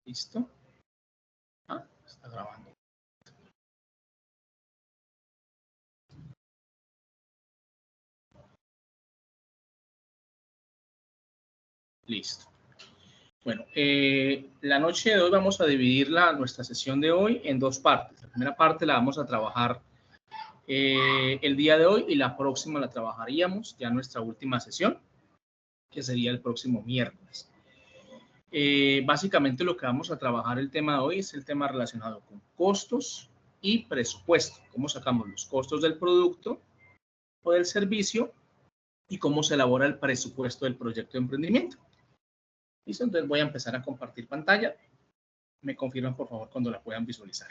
¿Listo? Ah, está grabando. Listo. Bueno, la noche de hoy vamos a dividir nuestra sesión de hoy en dos partes. La primera parte la vamos a trabajar el día de hoy y la próxima la trabajaríamos ya en nuestra última sesión, que sería el próximo miércoles. Básicamente lo que vamos a trabajar el tema de hoy es el tema relacionado con costos y presupuesto. Cómo sacamos los costos del producto o del servicio y cómo se elabora el presupuesto del proyecto de emprendimiento. ¿Listo? Entonces voy a empezar a compartir pantalla. Me confirman, por favor, cuando la puedan visualizar.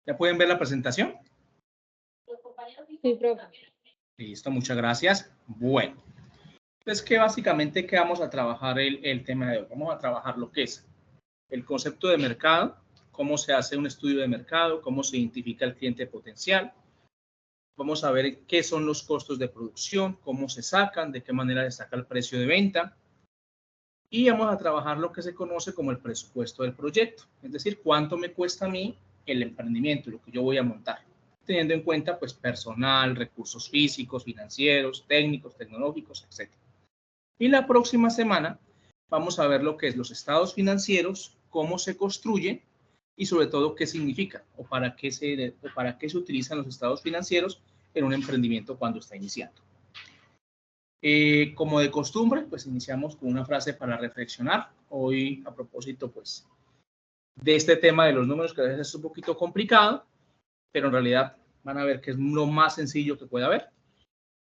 ¿Ya pueden ver la presentación? Sí, profe. Listo, muchas gracias. Bueno, pues que básicamente que vamos a trabajar el tema de hoy. Vamos a trabajar lo que es el concepto de mercado, cómo se hace un estudio de mercado, cómo se identifica el cliente potencial. Vamos a ver qué son los costos de producción, cómo se sacan, de qué manera se saca el precio de venta. Y vamos a trabajar lo que se conoce como el presupuesto del proyecto, es decir, cuánto me cuesta a mí el emprendimiento, lo que yo voy a montar, teniendo en cuenta pues personal, recursos físicos, financieros, técnicos, tecnológicos, etc. Y la próxima semana vamos a ver lo que es los estados financieros, cómo se construye y sobre todo qué significa o para qué se utilizan los estados financieros en un emprendimiento cuando está iniciando. Como de costumbre, pues iniciamos con una frase para reflexionar. Hoy, a propósito, pues, de este tema de los números, que a veces es un poquito complicado, pero en realidad van a ver que es lo más sencillo que puede haber.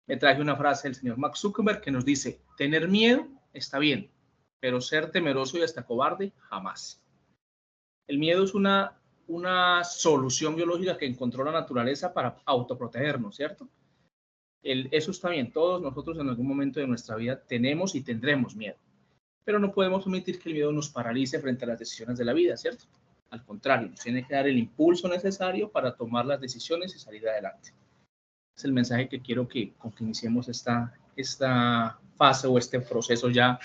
Me traje una frase del señor Mark Zuckerberg que nos dice, tener miedo está bien, pero ser temeroso y hasta cobarde, jamás. El miedo es una solución biológica que encontró la naturaleza para autoprotegernos, ¿cierto? Eso está bien, todos nosotros en algún momento de nuestra vida tenemos y tendremos miedo, pero no podemos permitir que el miedo nos paralice frente a las decisiones de la vida, ¿cierto? Al contrario, nos tiene que dar el impulso necesario para tomar las decisiones y salir adelante. Es el mensaje que quiero con que iniciemos esta fase o este proceso ya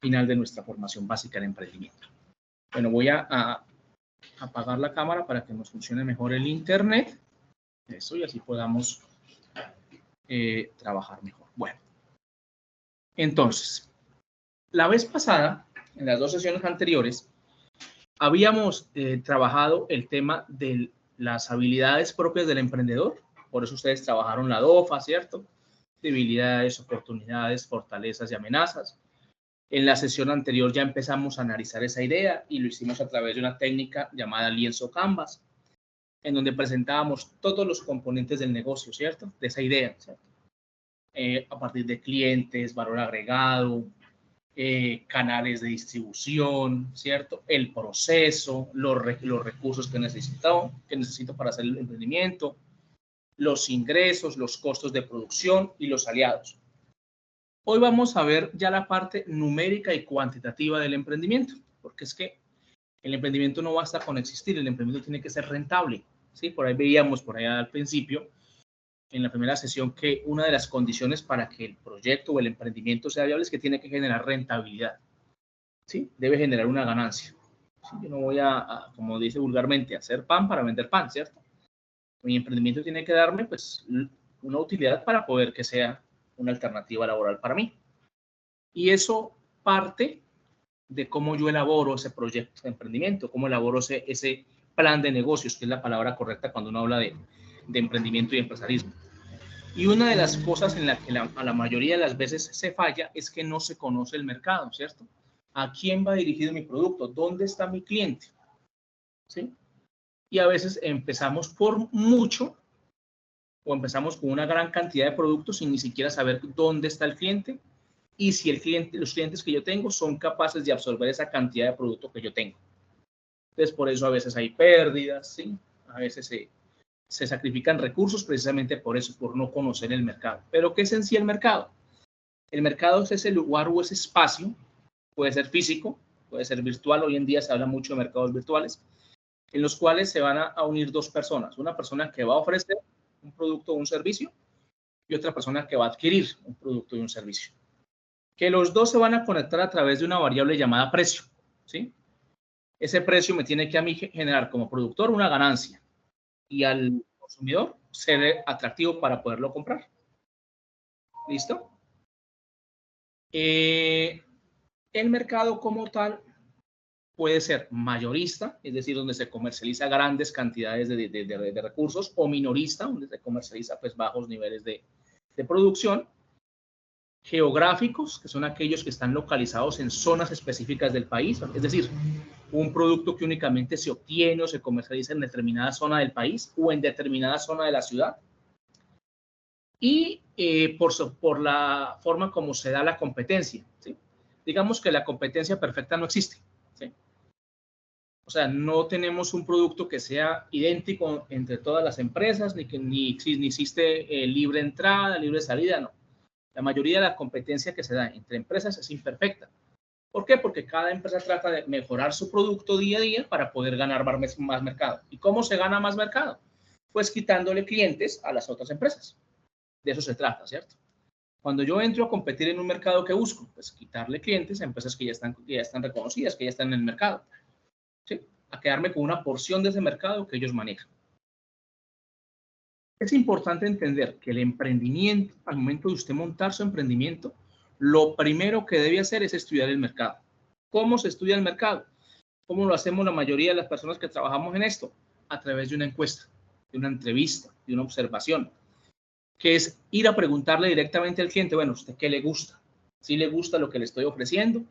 final de nuestra formación básica en emprendimiento. Bueno, voy a apagar la cámara para que nos funcione mejor el internet. Eso, y así podamos trabajar mejor. Bueno, entonces, la vez pasada, en las dos sesiones anteriores, habíamos trabajado el tema de las habilidades propias del emprendedor. Por eso ustedes trabajaron la DOFA, ¿cierto? Debilidades, oportunidades, fortalezas y amenazas. En la sesión anterior ya empezamos a analizar esa idea y lo hicimos a través de una técnica llamada lienzo Canvas, en donde presentábamos todos los componentes del negocio, ¿cierto? De esa idea, ¿cierto? A partir de clientes, valor agregado, canales de distribución, ¿cierto? El proceso, los recursos que necesito para hacer el emprendimiento, los ingresos, los costos de producción y los aliados. Hoy vamos a ver ya la parte numérica y cuantitativa del emprendimiento, porque es que el emprendimiento no basta con existir, el emprendimiento tiene que ser rentable, ¿sí? Por ahí veíamos, por allá al principio, en la primera sesión, que una de las condiciones para que el proyecto o el emprendimiento sea viable es que tiene que generar rentabilidad, ¿sí? Debe generar una ganancia. ¿Sí? Yo no voy como dice vulgarmente, a hacer pan para vender pan, ¿cierto? Mi emprendimiento tiene que darme, pues, una utilidad para poder que sea una alternativa laboral para mí. Y eso parte de cómo yo elaboro ese proyecto de emprendimiento, cómo elaboro ese plan de negocios, que es la palabra correcta cuando uno habla de emprendimiento y empresarismo. Y una de las cosas en la que a la mayoría de las veces se falla es que no se conoce el mercado, ¿cierto? ¿A quién va dirigido mi producto? ¿Dónde está mi cliente? ¿Sí? Y a veces empezamos por mucho o empezamos con una gran cantidad de productos sin ni siquiera saber dónde está el cliente y si los clientes que yo tengo son capaces de absorber esa cantidad de producto que yo tengo. Entonces, por eso a veces hay pérdidas, ¿sí? A veces se sacrifican recursos precisamente por eso, por no conocer el mercado. ¿Pero qué es en sí el mercado? El mercado es ese lugar o ese espacio, puede ser físico, puede ser virtual, hoy en día se habla mucho de mercados virtuales, en los cuales se van a unir dos personas. Una persona que va a ofrecer un producto o un servicio y otra persona que va a adquirir un producto y un servicio. Que los dos se van a conectar a través de una variable llamada precio, ¿sí? Ese precio me tiene que a mí generar como productor una ganancia y al consumidor ser atractivo para poderlo comprar. ¿Listo? El mercado como tal puede ser mayorista, es decir, donde se comercializa grandes cantidades de recursos, o minorista, donde se comercializa pues bajos niveles de producción. Geográficos, que son aquellos que están localizados en zonas específicas del país, es decir, un producto que únicamente se obtiene o se comercializa en determinada zona del país o en determinada zona de la ciudad. Y por la forma como se da la competencia, ¿sí? Digamos que la competencia perfecta no existe, ¿sí? O sea, no tenemos un producto que sea idéntico entre todas las empresas, ni existe libre entrada, libre salida, no. La mayoría de la competencia que se da entre empresas es imperfecta. ¿Por qué? Porque cada empresa trata de mejorar su producto día a día para poder ganar más mercado. ¿Y cómo se gana más mercado? Pues quitándole clientes a las otras empresas. De eso se trata, ¿cierto? Cuando yo entro a competir en un mercado, ¿qué busco? Pues quitarle clientes a empresas que ya están reconocidas, que ya están en el mercado, ¿sí? A quedarme con una porción de ese mercado que ellos manejan. Es importante entender que el emprendimiento, al momento de usted montar su emprendimiento, lo primero que debe hacer es estudiar el mercado. ¿Cómo se estudia el mercado? ¿Cómo lo hacemos la mayoría de las personas que trabajamos en esto? A través de una encuesta, de una entrevista, de una observación, que es ir a preguntarle directamente al cliente, bueno, ¿usted qué le gusta? ¿Si le gusta lo que le estoy ofreciendo?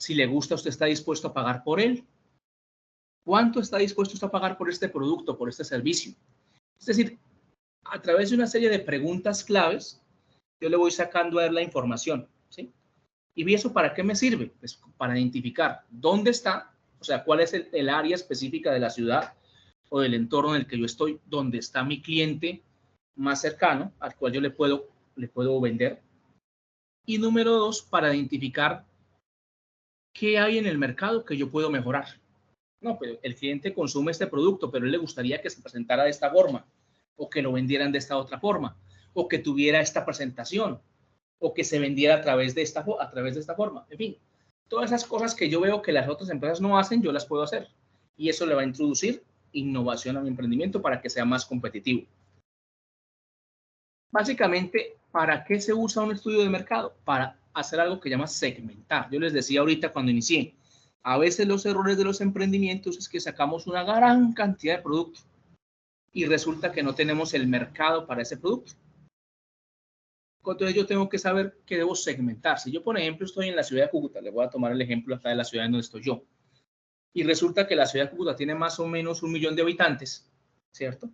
Si le gusta, ¿usted está dispuesto a pagar por él? ¿Cuánto está dispuesto a pagar por este producto, por este servicio? Es decir, a través de una serie de preguntas claves, yo le voy sacando a él la información, ¿sí? ¿Y eso para qué me sirve? Pues para identificar dónde está, o sea, cuál es el área específica de la ciudad o del entorno en el que yo estoy, donde está mi cliente más cercano, al cual yo le puedo vender. Y número dos, para identificar qué hay en el mercado que yo puedo mejorar. No, pues el cliente consume este producto, pero él le gustaría que se presentara de esta forma, o que lo vendieran de esta otra forma, o que tuviera esta presentación, o que se vendiera a través de esta forma. En fin, todas esas cosas que yo veo que las otras empresas no hacen, yo las puedo hacer. Y eso le va a introducir innovación a mi emprendimiento para que sea más competitivo. Básicamente, ¿para qué se usa un estudio de mercado? Para hacer algo que llama segmentar. Yo les decía ahorita cuando inicié, a veces los errores de los emprendimientos es que sacamos una gran cantidad de productos y resulta que no tenemos el mercado para ese producto. Entonces yo tengo que saber que debo segmentar. Si yo, por ejemplo, estoy en la ciudad de Cúcuta, le voy a tomar el ejemplo acá de la ciudad en donde estoy yo, y resulta que la ciudad de Cúcuta tiene más o menos 1 millón de habitantes, ¿cierto?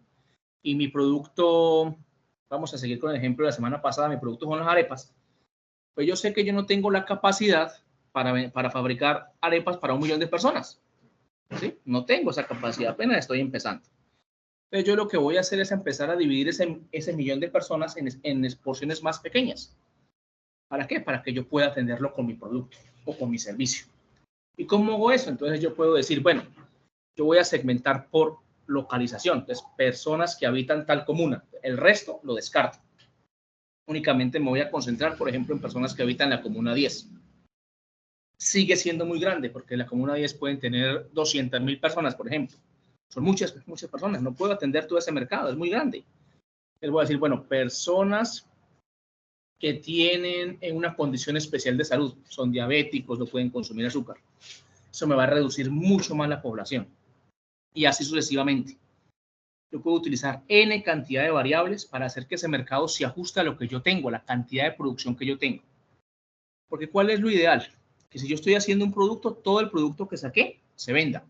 Y mi producto, vamos a seguir con el ejemplo de la semana pasada, mi producto son las arepas. Pues yo sé que yo no tengo la capacidad para fabricar arepas para 1 millón de personas, ¿sí? No tengo esa capacidad, apenas estoy empezando. Entonces yo lo que voy a hacer es empezar a dividir ese millón de personas en porciones más pequeñas. ¿Para qué? Para que yo pueda atenderlo con mi producto o con mi servicio. ¿Y cómo hago eso? Entonces yo puedo decir, bueno, yo voy a segmentar por localización, entonces personas que habitan tal comuna, el resto lo descarto. Únicamente me voy a concentrar, por ejemplo, en personas que habitan la comuna 10. Sigue siendo muy grande porque la comuna 10 pueden tener 200.000 personas, por ejemplo. Son muchas personas, no puedo atender todo ese mercado, es muy grande. Les voy a decir, bueno, personas que tienen una condición especial de salud, son diabéticos, no pueden consumir azúcar. Eso me va a reducir mucho más la población. Y así sucesivamente. Yo puedo utilizar N cantidad de variables para hacer que ese mercado se ajuste a lo que yo tengo, a la cantidad de producción que yo tengo. Porque ¿cuál es lo ideal? Que si yo estoy haciendo un producto, todo el producto que saqué se venda.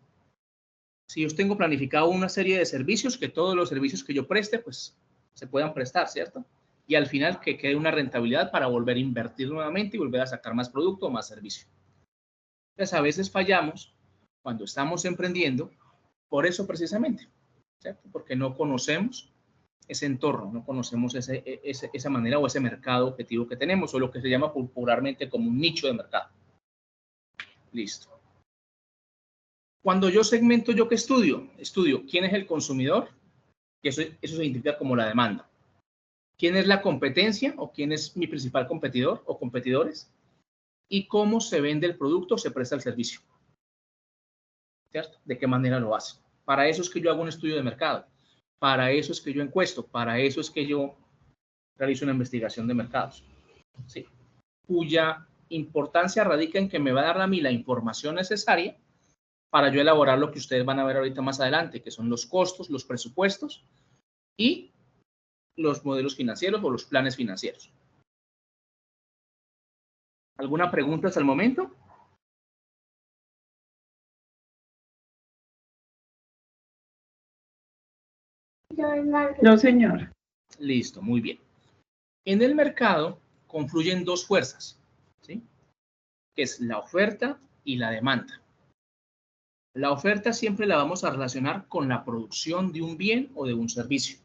Si yo tengo planificado una serie de servicios, que todos los servicios que yo preste, pues se puedan prestar, ¿cierto? Y al final que quede una rentabilidad para volver a invertir nuevamente y volver a sacar más producto o más servicio. Entonces a veces fallamos cuando estamos emprendiendo por eso precisamente, ¿cierto? Porque no conocemos ese entorno, no conocemos esa manera o ese mercado objetivo que tenemos, o lo que se llama popularmente como un nicho de mercado. Listo. Cuando yo segmento, ¿yo qué estudio? Estudio quién es el consumidor, que eso se identifica como la demanda. ¿Quién es la competencia o quién es mi principal competidor o competidores? Y cómo se vende el producto o se presta el servicio. ¿Cierto? ¿De qué manera lo hace? Para eso es que yo hago un estudio de mercado. Para eso es que yo encuesto. Para eso es que yo realizo una investigación de mercados. ¿Sí? Cuya importancia radica en que me va a dar a mí la información necesaria para yo elaborar lo que ustedes van a ver ahorita más adelante, que son los costos, los presupuestos y los modelos financieros o los planes financieros. ¿Alguna pregunta hasta el momento? No, señor. Listo, muy bien. En el mercado confluyen dos fuerzas, ¿sí? Que es la oferta y la demanda. La oferta siempre la vamos a relacionar con la producción de un bien o de un servicio.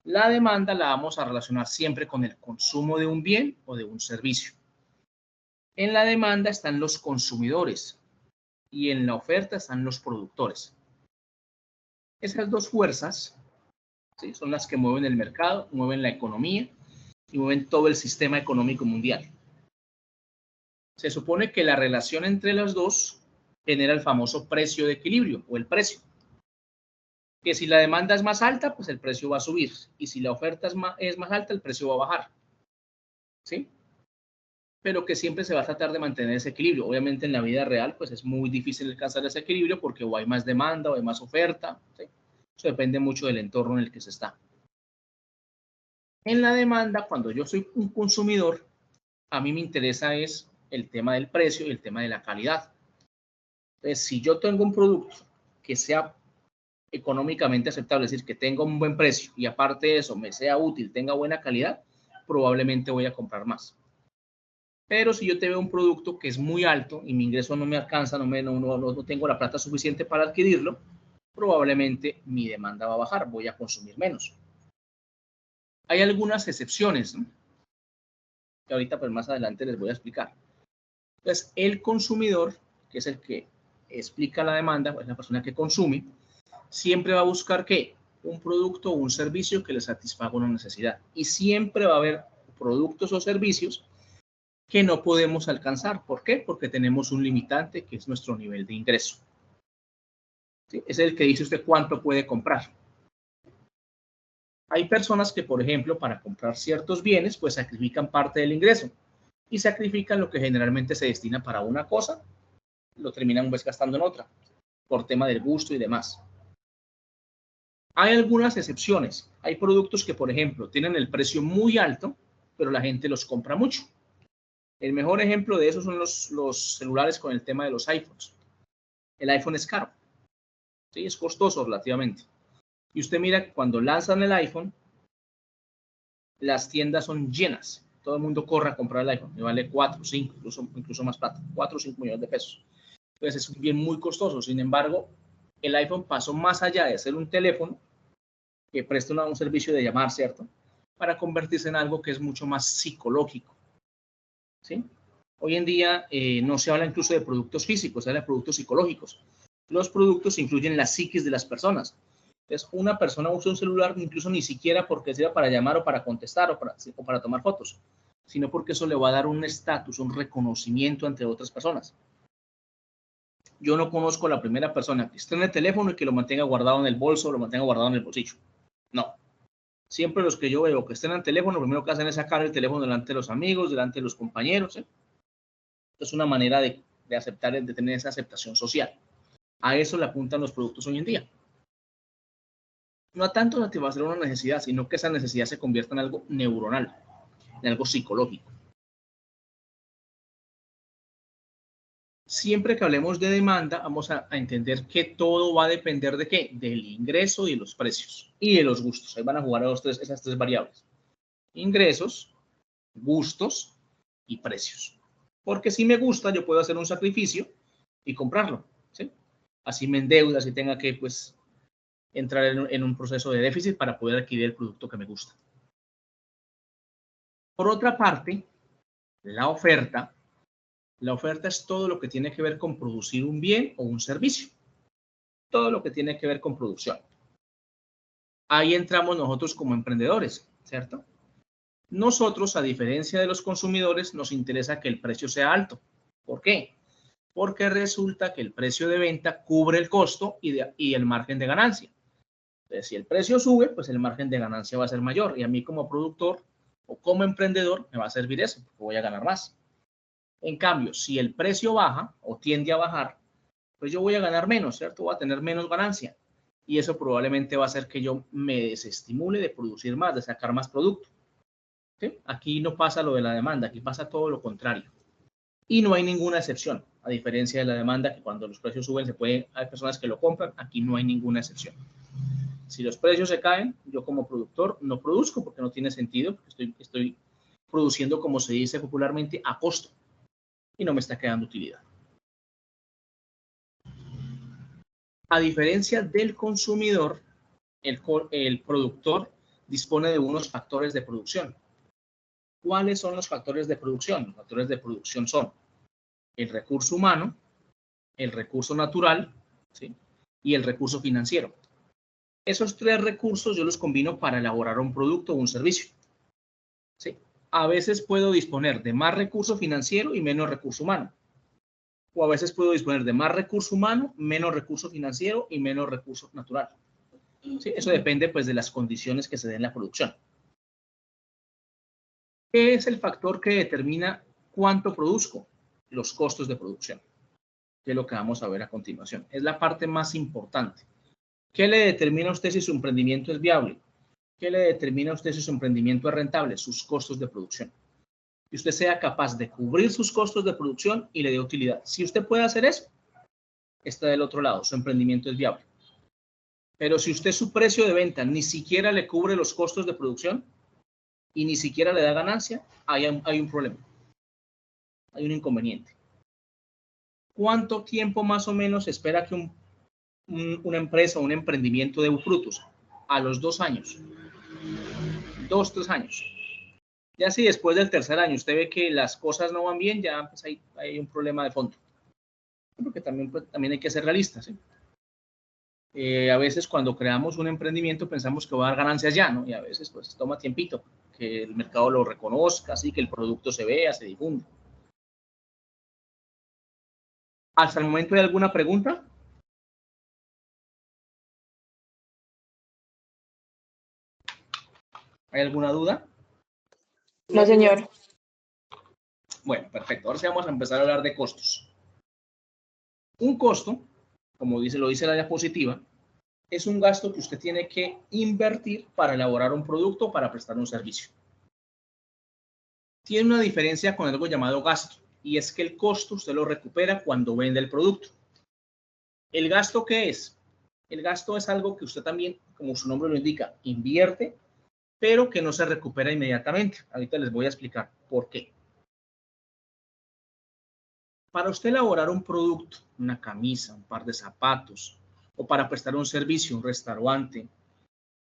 La demanda la vamos a relacionar siempre con el consumo de un bien o de un servicio. En la demanda están los consumidores y en la oferta están los productores. Esas dos fuerzas, ¿sí?, son las que mueven el mercado, mueven la economía y mueven todo el sistema económico mundial. Se supone que la relación entre los dos genera el famoso precio de equilibrio o el precio. Que si la demanda es más alta, pues el precio va a subir. Y si la oferta es más alta, el precio va a bajar. ¿Sí? Pero que siempre se va a tratar de mantener ese equilibrio. Obviamente en la vida real, pues es muy difícil alcanzar ese equilibrio porque o hay más demanda o hay más oferta. ¿Sí? Eso depende mucho del entorno en el que se está. En la demanda, cuando yo soy un consumidor, a mí me interesa es el tema del precio y el tema de la calidad. Entonces, si yo tengo un producto que sea económicamente aceptable, es decir, que tenga un buen precio y aparte de eso me sea útil, tenga buena calidad, probablemente voy a comprar más. Pero si yo te veo un producto que es muy alto y mi ingreso no me alcanza, no tengo la plata suficiente para adquirirlo, probablemente mi demanda va a bajar, voy a consumir menos. Hay algunas excepciones, ¿no?, que ahorita pues más adelante les voy a explicar. Entonces, el consumidor, que es el que explica la demanda, es la persona que consume, siempre va a buscar ¿qué? Un producto o un servicio que le satisfaga una necesidad. Y siempre va a haber productos o servicios que no podemos alcanzar. ¿Por qué? Porque tenemos un limitante que es nuestro nivel de ingreso. ¿Sí? Es el que dice usted cuánto puede comprar. Hay personas que, por ejemplo, para comprar ciertos bienes, pues sacrifican parte del ingreso y sacrifican lo que generalmente se destina para una cosa, lo terminan pues gastando en otra, por tema del gusto y demás. Hay algunas excepciones. Hay productos que, por ejemplo, tienen el precio muy alto, pero la gente los compra mucho. El mejor ejemplo de eso son los celulares con el tema de los iPhones. El iPhone es caro, ¿sí? Es costoso relativamente. Y usted mira que cuando lanzan el iPhone, las tiendas son llenas. Todo el mundo corre a comprar el iPhone. Y vale 4, 5, incluso más plata. 4 o 5 millones de pesos. Entonces es un bien muy costoso. Sin embargo, el iPhone pasó más allá de ser un teléfono que presta un servicio de llamar, ¿cierto?, para convertirse en algo que es mucho más psicológico. ¿Sí? Hoy en día no se habla incluso de productos físicos, se habla de productos psicológicos. Los productos influyen en la psiquis de las personas. Entonces, una persona usa un celular incluso ni siquiera porque sea para llamar o para contestar o para tomar fotos, sino porque eso le va a dar un estatus, un reconocimiento entre otras personas. Yo no conozco a la primera persona que esté en el teléfono y que lo mantenga guardado en el bolso o lo mantenga guardado en el bolsillo. No. Siempre los que yo veo que estén en el teléfono, lo primero que hacen es sacar el teléfono delante de los amigos, delante de los compañeros. ¿Sí? Es una manera de aceptar, de tener esa aceptación social. A eso le apuntan los productos hoy en día. No a tanto satisfacer una necesidad, sino que esa necesidad se convierta en algo neuronal, en algo psicológico. Siempre que hablemos de demanda, vamos a entender que todo va a depender de ¿qué? Del ingreso y de los precios y de los gustos. Ahí van a jugar esas tres variables. Ingresos, gustos y precios. Porque si me gusta, yo puedo hacer un sacrificio y comprarlo. ¿Sí? Así me endeuda, así tenga que pues entrar en un proceso de déficit para poder adquirir el producto que me gusta. Por otra parte, la oferta La oferta es todo lo que tiene que ver con producir un bien o un servicio. Todo lo que tiene que ver con producción. Ahí entramos nosotros como emprendedores, ¿cierto? Nosotros, a diferencia de los consumidores, nos interesa que el precio sea alto. ¿Por qué? Porque resulta que el precio de venta cubre el costo y el margen de ganancia. Entonces, si el precio sube, pues el margen de ganancia va a ser mayor. Y a mí como productor o como emprendedor me va a servir eso, porque voy a ganar más. En cambio, si el precio baja o tiende a bajar, pues yo voy a ganar menos, ¿cierto? Voy a tener menos ganancia. Y eso probablemente va a hacer que yo me desestimule de producir más, de sacar más producto. ¿Sí? Aquí no pasa lo de la demanda, aquí pasa todo lo contrario. Y no hay ninguna excepción, a diferencia de la demanda, que cuando los precios suben hay personas que lo compran, aquí no hay ninguna excepción. Si los precios se caen, yo como productor no produzco porque no tiene sentido, porque estoy produciendo, como se dice popularmente, a costo y no me está quedando utilidad. A diferencia del consumidor, el productor dispone de unos factores de producción. ¿Cuáles son los factores de producción? Los factores de producción son el recurso humano, el recurso natural, ¿sí? Y el recurso financiero. Esos tres recursos yo los combino para elaborar un producto o un servicio. ¿Sí? A veces puedo disponer de más recurso financiero y menos recurso humano. O a veces puedo disponer de más recurso humano, menos recurso financiero y menos recurso natural. ¿Sí? Eso depende pues de las condiciones que se den en la producción. ¿Qué es el factor que determina cuánto produzco? Los costos de producción, que es lo que vamos a ver a continuación. Es la parte más importante. ¿Qué le determina a usted si su emprendimiento es viable? ¿Qué le determina a usted si su emprendimiento es rentable? Sus costos de producción. Que usted sea capaz de cubrir sus costos de producción y le dé utilidad. Si usted puede hacer eso, está del otro lado, su emprendimiento es viable. Pero si usted su precio de venta ni siquiera le cubre los costos de producción y ni siquiera le da ganancia, hay un problema. Hay un inconveniente. ¿Cuánto tiempo más o menos espera que una empresa o un emprendimiento dé frutos? A los 2 años. 2, 3 años. Ya si después del tercer año usted ve que las cosas no van bien, ya pues hay un problema de fondo. Porque también hay que ser realistas, ¿sí? A veces cuando creamos un emprendimiento pensamos que va a dar ganancias ya, ¿no? Y a veces pues toma tiempito que el mercado lo reconozca, así que el producto se vea, se difunda. ¿Hasta el momento hay alguna pregunta? ¿Hay alguna duda? No, señor. Bueno, perfecto. Ahora sí vamos a empezar a hablar de costos. Un costo, como lo dice la diapositiva, es un gasto que usted tiene que invertir para elaborar un producto o para prestar un servicio. Tiene una diferencia con algo llamado gasto, y es que el costo usted lo recupera cuando vende el producto. ¿El gasto qué es? El gasto es algo que usted también, como su nombre lo indica, invierte, pero que no se recupera inmediatamente. Ahorita les voy a explicar por qué. Para usted elaborar un producto, una camisa, un par de zapatos, o para prestar un servicio, un restaurante,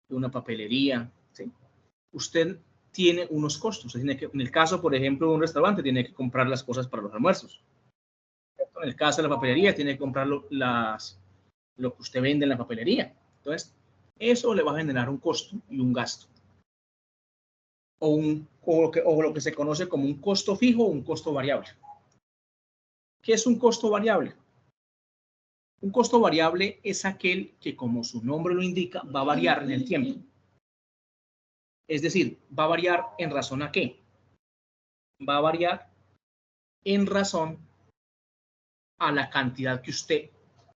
una papelería, ¿sí? Usted tiene unos costos. En el caso, por ejemplo, de un restaurante, tiene que comprar las cosas para los almuerzos. En el caso de la papelería, tiene que comprar lo que usted vende en la papelería. Entonces, eso le va a generar un costo y un gasto. O lo que se conoce como un costo fijo o un costo variable. ¿Qué es un costo variable? Un costo variable es aquel que, como su nombre lo indica, va a variar en el tiempo. Es decir, va a variar en razón a qué. Va a variar en razón a la cantidad que usted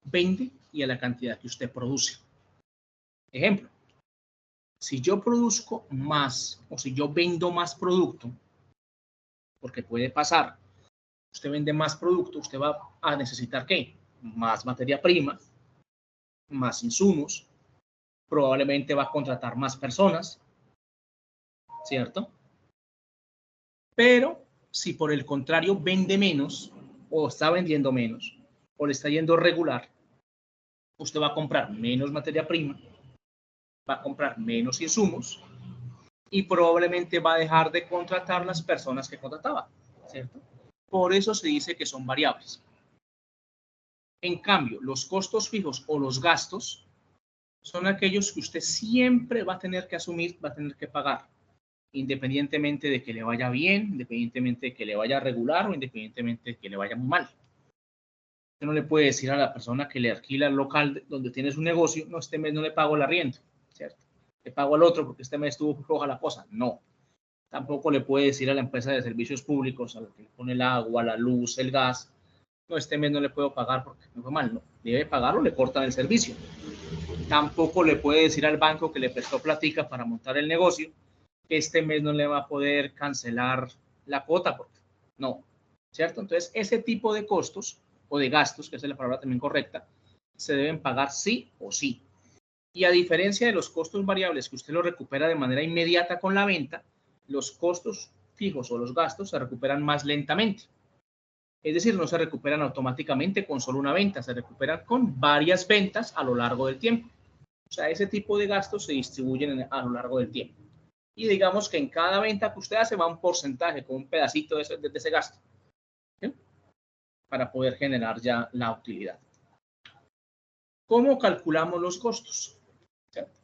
vende y a la cantidad que usted produce. Ejemplo, si yo produzco más o si yo vendo más producto, porque puede pasar, usted vende más producto, usted va a necesitar ¿qué? Más materia prima, más insumos, probablemente va a contratar más personas, ¿cierto? Pero si por el contrario vende menos o está vendiendo menos o le está yendo regular, usted va a comprar menos materia prima, va a comprar menos insumos y probablemente va a dejar de contratar las personas que contrataba, ¿cierto? Por eso se dice que son variables. En cambio, los costos fijos o los gastos son aquellos que usted siempre va a tener que asumir, va a tener que pagar, independientemente de que le vaya bien, independientemente de que le vaya regular o independientemente de que le vaya muy mal. Usted no le puede decir a la persona que le alquila el local donde tiene su negocio, no, este mes no le pago el arriendo, ¿cierto? Le pago al otro porque este mes estuvo floja la cosa. No. Tampoco le puede decir a la empresa de servicios públicos, a lo que le pone el agua, la luz, el gas, no, este mes no le puedo pagar porque me fue mal. No, debe pagarlo, le cortan el servicio. Tampoco le puede decir al banco que le prestó platica para montar el negocio que este mes no le va a poder cancelar la cuota, porque no, ¿cierto? Entonces, ese tipo de costos o de gastos, que es la palabra también correcta, se deben pagar sí o sí. Y a diferencia de los costos variables que usted lo recupera de manera inmediata con la venta, los costos fijos o los gastos se recuperan más lentamente. Es decir, no se recuperan automáticamente con solo una venta, se recuperan con varias ventas a lo largo del tiempo. O sea, ese tipo de gastos se distribuyen a lo largo del tiempo. Y digamos que en cada venta que usted hace va un porcentaje, con un pedacito de ese gasto, ¿sí? Para poder generar ya la utilidad. ¿Cómo calculamos los costos? ¿Cierto?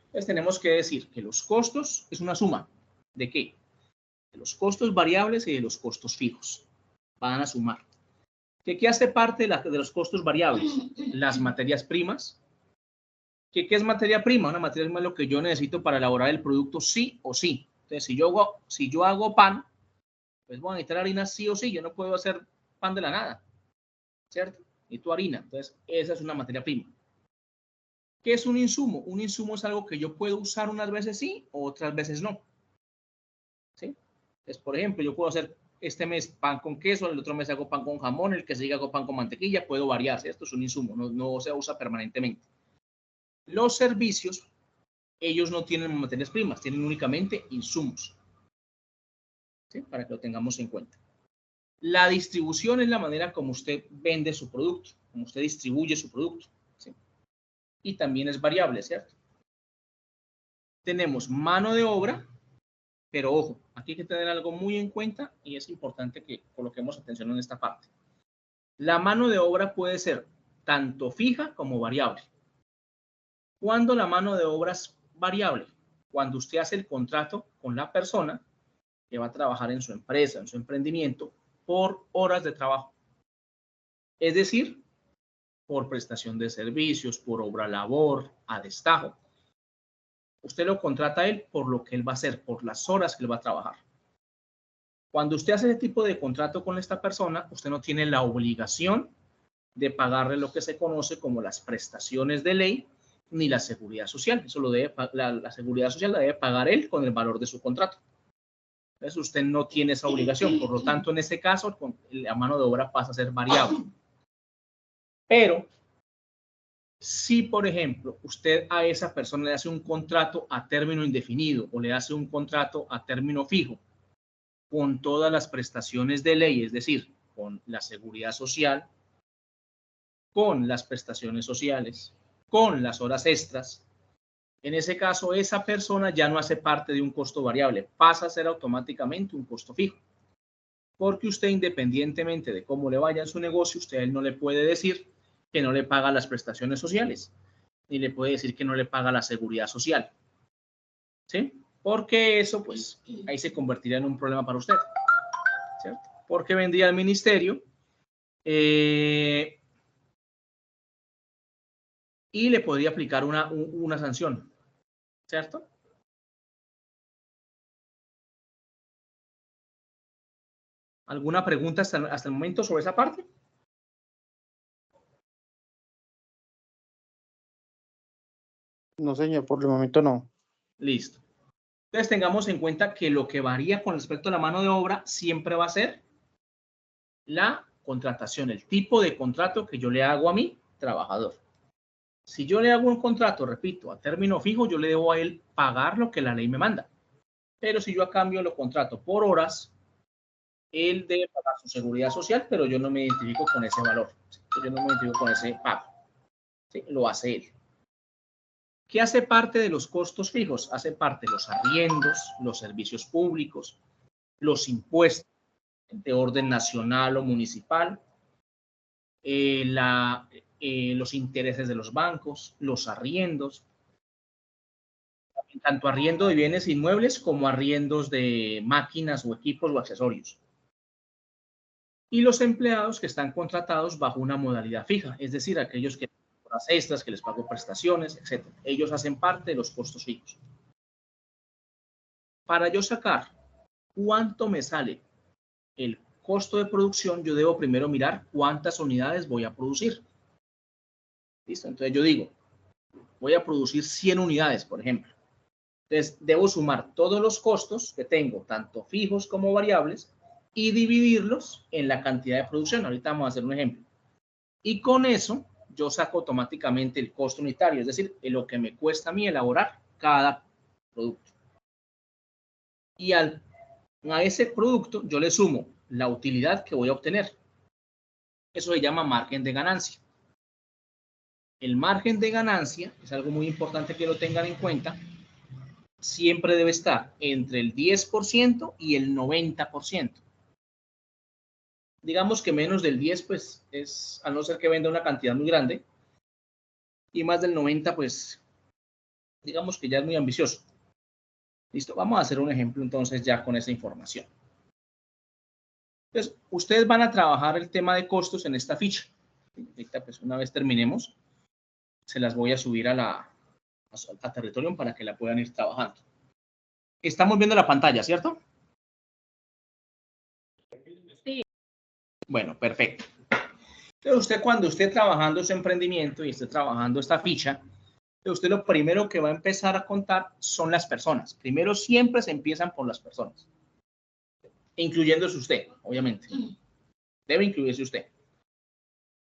Entonces tenemos que decir que los costos es una suma. ¿De qué? De los costos variables y de los costos fijos. Van a sumar. ¿Qué hace parte de los costos variables? Las materias primas. ¿Qué es materia prima? Una materia prima es lo que yo necesito para elaborar el producto sí o sí. Entonces, si yo hago pan, pues voy a necesitar harina sí o sí. Yo no puedo hacer pan de la nada, ¿cierto? Necesito harina. Entonces, esa es una materia prima. ¿Qué es un insumo? Un insumo es algo que yo puedo usar unas veces sí o otras veces no. ¿Sí? Entonces, por ejemplo, yo puedo hacer este mes pan con queso, el otro mes hago pan con jamón, el que sigue hago pan con mantequilla, puedo variar. ¿Sí? Esto es un insumo, no se usa permanentemente. Los servicios, ellos no tienen materias primas, tienen únicamente insumos. ¿Sí? Para que lo tengamos en cuenta. La distribución es la manera como usted vende su producto, como usted distribuye su producto. ¿Sí? Y también es variable, ¿cierto? Tenemos mano de obra, pero ojo, aquí hay que tener algo muy en cuenta y es importante que coloquemos atención en esta parte. La mano de obra puede ser tanto fija como variable. ¿Cuándo la mano de obra es variable? Cuando usted hace el contrato con la persona que va a trabajar en su empresa, en su emprendimiento, por horas de trabajo. Es decir, por prestación de servicios, por obra labor, a destajo. Usted lo contrata a él por lo que él va a hacer, por las horas que él va a trabajar. Cuando usted hace ese tipo de contrato con esta persona, usted no tiene la obligación de pagarle lo que se conoce como las prestaciones de ley ni la seguridad social. Eso lo debe, la seguridad social la debe pagar él con el valor de su contrato. Entonces usted no tiene esa obligación. Por lo tanto, en ese caso, la mano de obra pasa a ser variable. Pero si, por ejemplo, usted a esa persona le hace un contrato a término indefinido o le hace un contrato a término fijo con todas las prestaciones de ley, es decir, con la seguridad social, con las prestaciones sociales, con las horas extras, en ese caso esa persona ya no hace parte de un costo variable, pasa a ser automáticamente un costo fijo. Porque usted, independientemente de cómo le vaya en su negocio, usted no le puede decir que no le paga las prestaciones sociales, ni le puede decir que no le paga la seguridad social. ¿Sí? Porque eso, pues, ahí se convertiría en un problema para usted. ¿Cierto? Porque vendría al ministerio y le podría aplicar una sanción. ¿Cierto? ¿Alguna pregunta hasta el momento sobre esa parte? No, señor, por el momento no. Listo. Entonces tengamos en cuenta que lo que varía con respecto a la mano de obra siempre va a ser la contratación, el tipo de contrato que yo le hago a mi trabajador. Si yo le hago un contrato, repito, a término fijo, yo le debo a él pagar lo que la ley me manda. Pero si yo a cambio lo contrato por horas, él debe pagar su seguridad social, pero yo no me identifico con ese valor. ¿Sí? Yo no me identifico con ese pago. ¿Sí? Lo hace él. ¿Qué hace parte de los costos fijos? Hace parte los arriendos, los servicios públicos, los impuestos. de orden nacional o municipal, los intereses de los bancos, los arriendos, tanto arriendo de bienes inmuebles como arriendos de máquinas o equipos o accesorios. Y los empleados que están contratados bajo una modalidad fija, es decir, aquellos que horas extras, que les pago prestaciones, etc. Ellos hacen parte de los costos fijos. Para yo sacar cuánto me sale el costo de producción, yo debo primero mirar cuántas unidades voy a producir. ¿Listo? Entonces yo digo, voy a producir 100 unidades, por ejemplo. Entonces debo sumar todos los costos que tengo, tanto fijos como variables, y dividirlos en la cantidad de producción. Ahorita vamos a hacer un ejemplo. Y con eso yo saco automáticamente el costo unitario, es decir, lo que me cuesta a mí elaborar cada producto. Y a ese producto yo le sumo la utilidad que voy a obtener. Eso se llama margen de ganancia. El margen de ganancia es algo muy importante que lo tengan en cuenta. Siempre debe estar entre el 10% y el 90%. Digamos que menos del 10, pues es, a no ser que venda una cantidad muy grande, y más del 90, pues digamos que ya es muy ambicioso. Listo, vamos a hacer un ejemplo entonces ya con esa información. Entonces, ustedes van a trabajar el tema de costos en esta ficha. Ahorita, pues una vez terminemos, se las voy a subir a Territorium para que la puedan ir trabajando. Estamos viendo la pantalla, ¿cierto? Sí. Bueno, perfecto. Entonces, usted cuando esté trabajando su emprendimiento y esté trabajando esta ficha, usted lo primero que va a empezar a contar son las personas. Primero siempre se empiezan por las personas, incluyéndose usted, obviamente. Debe incluirse usted.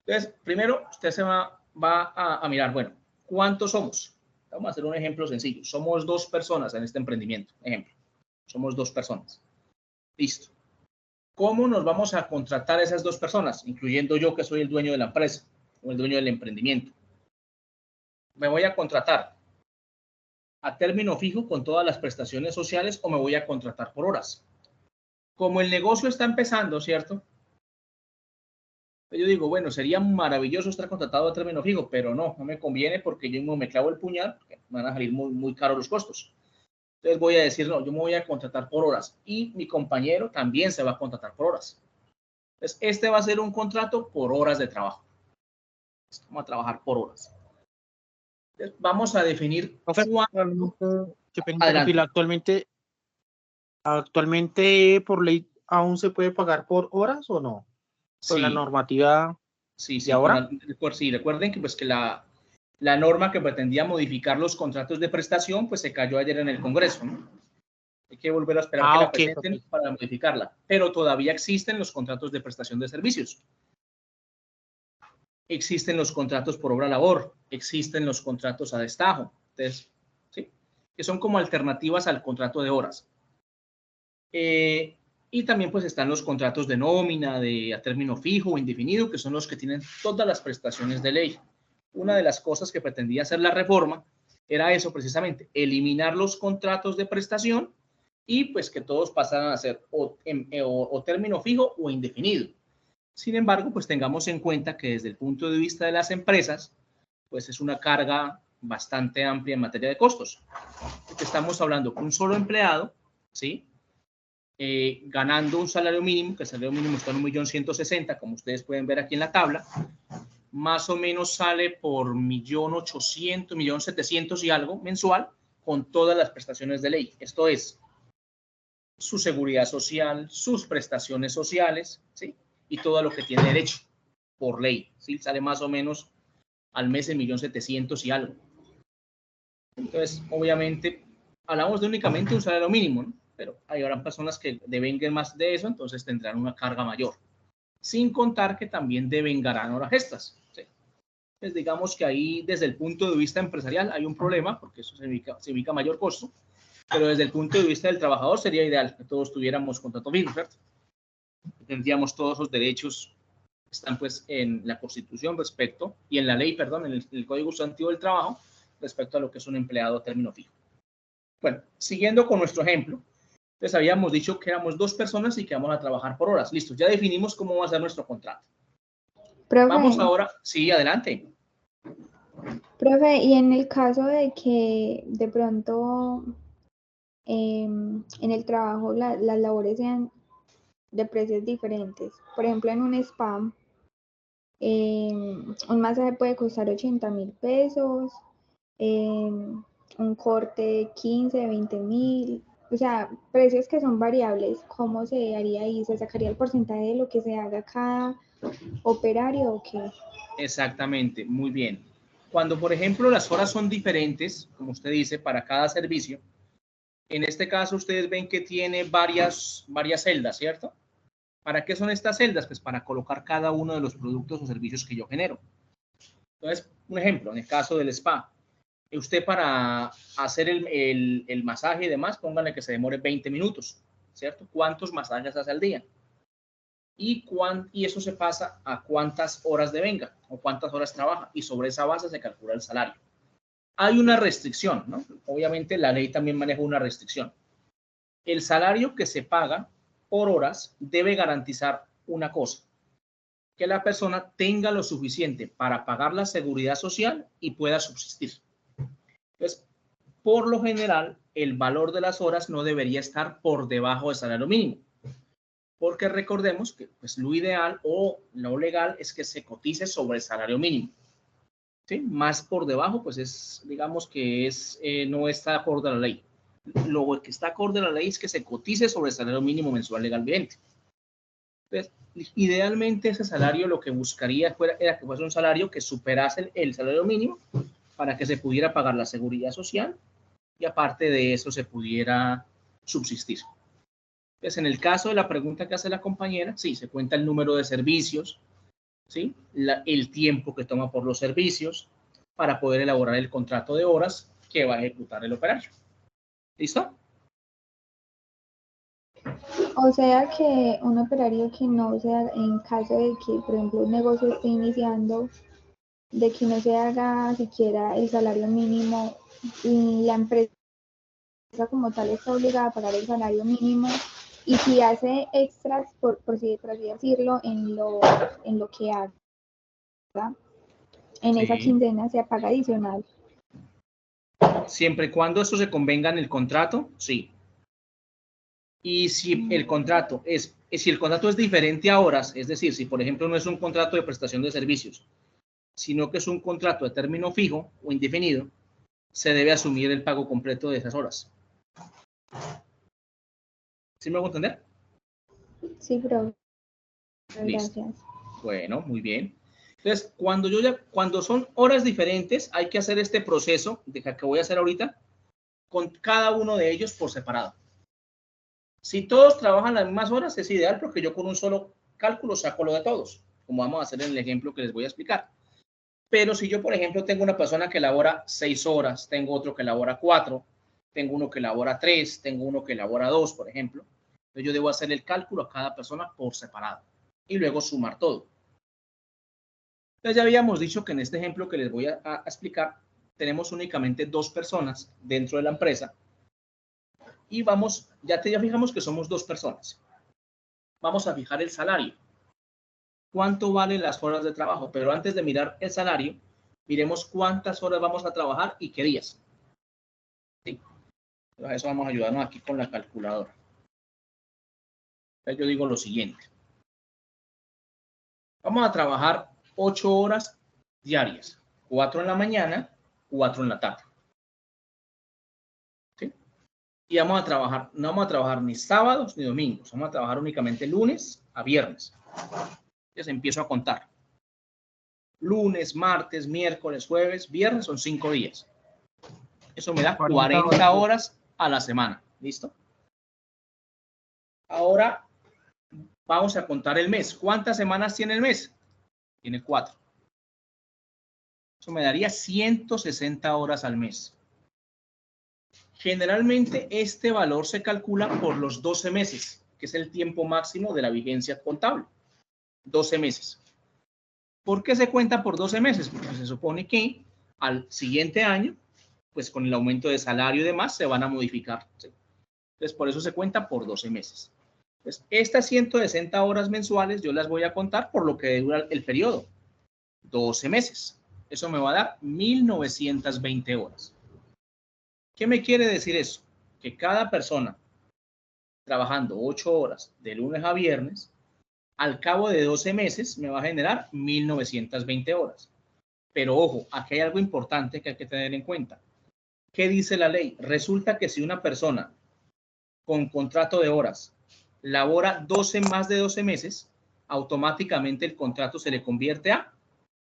Entonces, primero usted se va a mirar, bueno, ¿cuántos somos? Vamos a hacer un ejemplo sencillo. Somos 2 personas en este emprendimiento. Ejemplo, somos 2 personas. Listo. ¿Cómo nos vamos a contratar a esas 2 personas? Incluyendo yo que soy el dueño de la empresa o el dueño del emprendimiento. Me voy a contratar a término fijo con todas las prestaciones sociales o me voy a contratar por horas. Como el negocio está empezando, ¿cierto? Yo digo, bueno, sería maravilloso estar contratado a término fijo, pero no me conviene porque yo mismo me clavo el puñal, porque me van a salir muy caros los costos. Entonces voy a decir, no, yo me voy a contratar por horas y mi compañero también se va a contratar por horas. Entonces, este va a ser un contrato por horas de trabajo. Vamos a trabajar por horas. Entonces, vamos a definir cuánto. Actualmente por ley aún se puede pagar por horas o no? Con la normativa de ahora. Sí, recuerden que pues que la norma que pretendía modificar los contratos de prestación pues se cayó ayer en el Congreso, ¿no? Hay que volver a esperar que la presenten para modificarla, pero todavía existen los contratos de prestación de servicios. Existen los contratos por obra labor, existen los contratos a destajo, entonces, ¿sí? Que son como alternativas al contrato de horas. Y también pues están los contratos de nómina, a término fijo o indefinido, que son los que tienen todas las prestaciones de ley. Una de las cosas que pretendía hacer la reforma era eso precisamente, eliminar los contratos de prestación y pues que todos pasaran a ser o término fijo o indefinido. Sin embargo, pues tengamos en cuenta que desde el punto de vista de las empresas, pues es una carga bastante amplia en materia de costos. Porque estamos hablando que un solo empleado, ¿sí? Ganando un salario mínimo, que el salario mínimo está en 1.160.000, como ustedes pueden ver aquí en la tabla, más o menos sale por 1.800.000, 1.700.000 y algo mensual, con todas las prestaciones de ley. Esto es su seguridad social, sus prestaciones sociales, ¿sí? Y todo lo que tiene derecho por ley, ¿sí? Sale más o menos al mes en 1.700.000 y algo. Entonces, obviamente, hablamos de únicamente un salario mínimo, ¿no? Pero habrán personas que devengan más de eso, entonces tendrán una carga mayor. Sin contar que también devengarán horas extras, ¿sí? Entonces, digamos que ahí, desde el punto de vista empresarial, hay un problema, porque eso significa mayor costo, pero desde el punto de vista del trabajador sería ideal que todos tuviéramos contrato fijo, ¿cierto? Tendríamos todos los derechos que están pues en la Constitución respecto, y en la ley, perdón, en el Código Sustantivo del Trabajo, respecto a lo que es un empleado a término fijo. Bueno, siguiendo con nuestro ejemplo, Entonces habíamos dicho que éramos 2 personas y que vamos a trabajar por horas. Listo, ya definimos cómo va a ser nuestro contrato. Profe, Vamos ahora, sí, adelante. Profe, y en el caso de que de pronto en el trabajo las labores sean de precios diferentes, por ejemplo en un spa, un masaje puede costar 80.000 pesos, un corte 15, 20.000, o sea, precios que son variables. ¿Cómo se haría ahí? ¿Se sacaría el porcentaje de lo que se haga cada operario o qué? Exactamente, muy bien. Cuando, por ejemplo, las horas son diferentes, como usted dice, para cada servicio, en este caso ustedes ven que tiene varias celdas, ¿cierto? ¿Para qué son estas celdas? Pues para colocar cada uno de los productos o servicios que yo genero. Entonces, un ejemplo, en el caso del spa, usted para hacer el masaje y demás, póngale que se demore 20 minutos, ¿cierto? ¿Cuántos masajes hace al día? Y eso se pasa a cuántas horas devenga o cuántas horas trabaja, y sobre esa base se calcula el salario. Hay una restricción, ¿no? Obviamente la ley también maneja una restricción. El salario que se paga por horas debe garantizar una cosa: que la persona tenga lo suficiente para pagar la seguridad social y pueda subsistir. Entonces, por lo general, el valor de las horas no debería estar por debajo del salario mínimo, porque recordemos que pues, lo ideal o lo legal es que se cotice sobre el salario mínimo. ¿Sí? Más por debajo, pues es, digamos que no está acorde a la ley. Lo que está acorde a la ley es que se cotice sobre el salario mínimo mensual legal vigente. Entonces, idealmente ese salario lo que buscaría era que fuese un salario que superase el salario mínimo para que se pudiera pagar la seguridad social y aparte de eso se pudiera subsistir. Entonces, en el caso de la pregunta que hace la compañera, sí, se cuenta el número de servicios, ¿sí? El tiempo que toma por los servicios para poder elaborar el contrato de horas que va a ejecutar el operario. ¿Listo? O sea que un operario que no sea, en caso de que, por ejemplo, un negocio esté iniciando, de que no se haga siquiera el salario mínimo, y la empresa como tal está obligada a pagar el salario mínimo, y si hace extras, por así decirlo, en lo que haga, en esa quincena se paga adicional. Siempre y cuando eso se convenga en el contrato, sí. Y si el contrato es diferente a horas, es decir, si por ejemplo no es un contrato de prestación de servicios, sino que es un contrato de término fijo o indefinido, se debe asumir el pago completo de esas horas. ¿Sí me hago entender? Sí, pero Listo. gracias. Bueno, muy bien. Entonces, cuando son horas diferentes, hay que hacer este proceso de que voy a hacer ahorita con cada uno de ellos por separado. Si todos trabajan las mismas horas, es ideal porque yo con un solo cálculo saco lo de todos, como vamos a hacer en el ejemplo que les voy a explicar. Pero si yo, por ejemplo, tengo una persona que labora 6 horas, tengo otro que labora 4, tengo uno que labora 3, tengo uno que labora 2, por ejemplo, entonces yo debo hacer el cálculo a cada persona por separado y luego sumar todo. Entonces ya habíamos dicho que en este ejemplo que les voy a explicar, tenemos únicamente 2 personas dentro de la empresa y ya fijamos que somos 2 personas. Vamos a fijar el salario. ¿Cuánto valen las horas de trabajo? Pero antes de mirar el salario, miremos cuántas horas vamos a trabajar y qué días. ¿Sí? Entonces a eso vamos a ayudarnos aquí con la calculadora. Entonces yo digo lo siguiente. Vamos a trabajar 8 horas diarias. 4 en la mañana, 4 en la tarde. ¿Sí? Y no vamos a trabajar ni sábados ni domingos. Vamos a trabajar únicamente lunes a viernes. Entonces empiezo a contar. Lunes, martes, miércoles, jueves, viernes son 5 días. Eso me da 40 horas a la semana. ¿Listo? Ahora vamos a contar el mes. ¿Cuántas semanas tiene el mes? Tiene 4. Eso me daría 160 horas al mes. Generalmente este valor se calcula por los 12 meses, que es el tiempo máximo de la vigencia contable. 12 meses. ¿Por qué se cuenta por 12 meses? Porque se supone que al siguiente año, pues con el aumento de salario y demás, se van a modificar, ¿sí? Entonces, por eso se cuenta por 12 meses. Entonces, estas 160 horas mensuales yo las voy a contar por lo que dura el periodo, 12 meses. Eso me va a dar 1920 horas. ¿Qué me quiere decir eso? Que cada persona trabajando 8 horas de lunes a viernes, al cabo de 12 meses me va a generar 1920 horas. Pero ojo, aquí hay algo importante que hay que tener en cuenta. ¿Qué dice la ley? Resulta que si una persona con contrato de horas labora más de 12 meses, automáticamente el contrato se le convierte a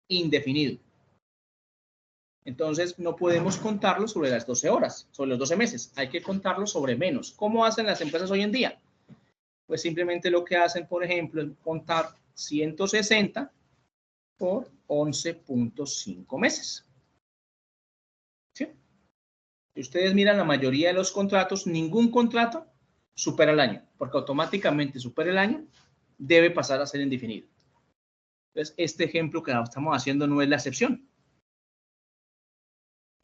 indefinido. Entonces, no podemos contarlo sobre las 12 horas, sobre los 12 meses. Hay que contarlo sobre menos. ¿Cómo hacen las empresas hoy en día? Pues simplemente lo que hacen, por ejemplo, es contar 160 por 11.5 meses. ¿Sí? Si ustedes miran la mayoría de los contratos, ningún contrato supera el año, porque automáticamente supera el año, debe pasar a ser indefinido. Entonces, este ejemplo que estamos haciendo no es la excepción.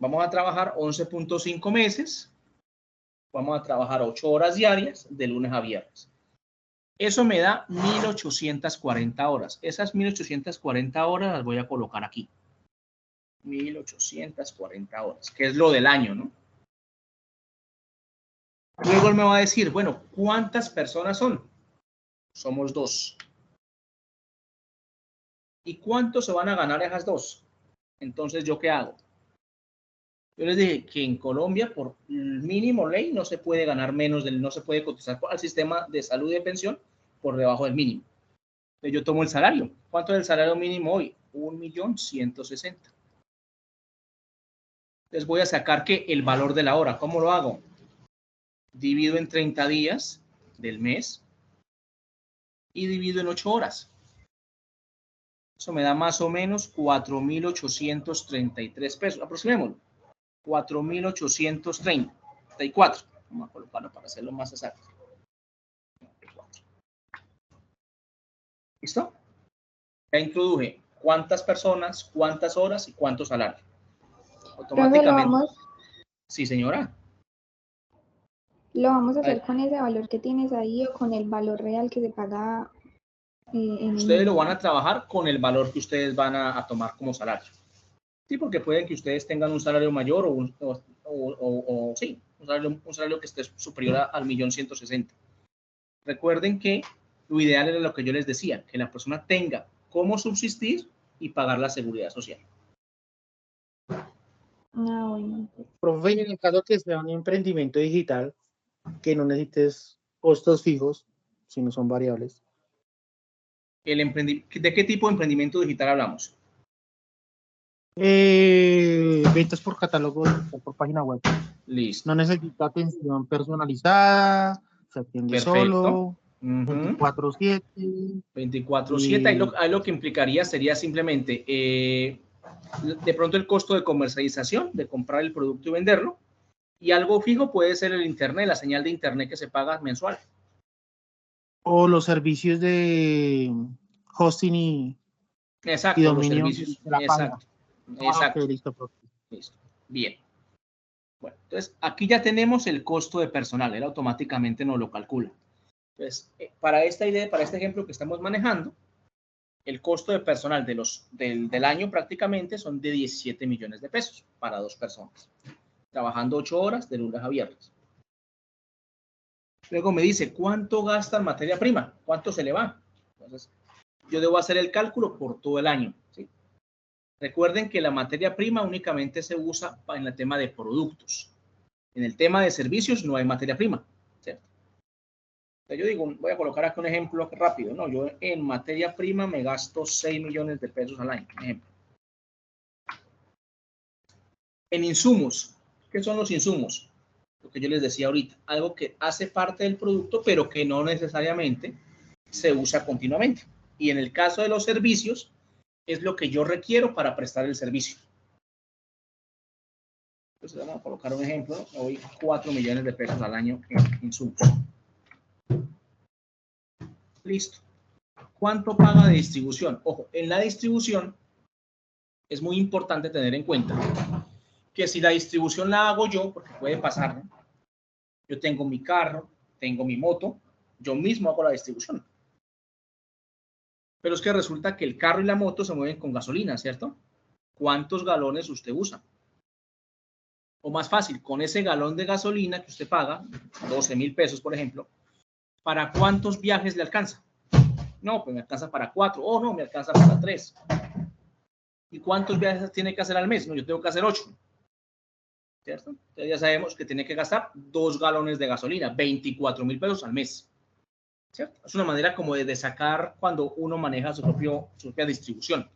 Vamos a trabajar 11.5 meses, vamos a trabajar 8 horas diarias de lunes a viernes. Eso me da 1840 horas. Esas 1840 horas las voy a colocar aquí. 1840 horas, que es lo del año, ¿no? Luego él me va a decir, bueno, ¿cuántas personas son? Somos 2. ¿Y cuánto se van a ganar esas 2? Entonces, ¿yo qué hago? Yo les dije que en Colombia, por mínimo ley, no se puede ganar menos no se puede cotizar al sistema de salud y de pensión por debajo del mínimo. Entonces, yo tomo el salario. ¿Cuánto es el salario mínimo hoy? 1.160.000. Entonces, voy a sacar que el valor de la hora. ¿Cómo lo hago? Divido en 30 días del mes y divido en 8 horas. Eso me da más o menos 4.833 pesos. Aproximémoslo. 4.834. Vamos a colocarlo para hacerlo más exacto. ¿Listo? Ya introduje cuántas personas, cuántas horas y cuánto salario. Automáticamente. Sí, señora. ¿Lo vamos a hacer con ese valor que tienes ahí o con el valor real que se paga? Ustedes lo van a trabajar con el valor que ustedes van a tomar como salario. Sí, porque pueden que ustedes tengan un salario mayor sí, un salario que esté superior al 1.160.000. Recuerden que lo ideal era lo que yo les decía, que la persona tenga cómo subsistir y pagar la seguridad social. Bueno. Profe, en el caso que sea un emprendimiento digital, que no necesites costos fijos, sino son variables. ¿De qué tipo de emprendimiento digital hablamos? Ventas por catálogo, por página web. Listo. No necesita atención personalizada, se atiende solo, 24/7. 24/7, ahí lo que implicaría sería simplemente, de pronto el costo de comercialización, de comprar el producto y venderlo, y algo fijo puede ser el internet, la señal de internet que se paga mensual. O los servicios de hosting y dominio. Los servicios. Exacto. Okay, listo. Bien. Bueno, entonces aquí ya tenemos el costo de personal, él automáticamente nos lo calcula. Entonces, para esta idea, para este ejemplo que estamos manejando, el costo de personal del año prácticamente son de 17 millones de pesos para 2 personas, trabajando 8 horas de lunes a viernes. Luego me dice, ¿cuánto gasta en materia prima? ¿Cuánto se le va? Entonces, yo debo hacer el cálculo por todo el año, ¿sí? Recuerden que la materia prima únicamente se usa en el tema de productos. En el tema de servicios no hay materia prima, ¿cierto? Entonces yo digo, voy a colocar aquí un ejemplo rápido, ¿no? Yo en materia prima me gasto 6 millones de pesos al año, por ejemplo. En insumos, ¿qué son los insumos? Lo que yo les decía ahorita, algo que hace parte del producto, pero que no necesariamente se usa continuamente. Y en el caso de los servicios, es lo que yo requiero para prestar el servicio. Entonces vamos a colocar un ejemplo, ¿no? Hoy 4 millones de pesos al año en insumos. Listo. ¿Cuánto paga de distribución? Ojo, en la distribución es muy importante tener en cuenta que si la distribución la hago yo, porque puede pasar, ¿no? Yo tengo mi carro, tengo mi moto, yo mismo hago la distribución. Pero es que resulta que el carro y la moto se mueven con gasolina, ¿cierto? ¿Cuántos galones usted usa? O más fácil, con ese galón de gasolina que usted paga, 12.000 pesos, por ejemplo, ¿para cuántos viajes le alcanza? No, pues me alcanza para 4. Oh, no, me alcanza para 3. ¿Y cuántos viajes tiene que hacer al mes? No, yo tengo que hacer 8. ¿Cierto? Entonces ya sabemos que tiene que gastar 2 galones de gasolina, 24.000 pesos al mes. ¿Cierto? Es una manera como de sacar cuando uno maneja su propia distribución.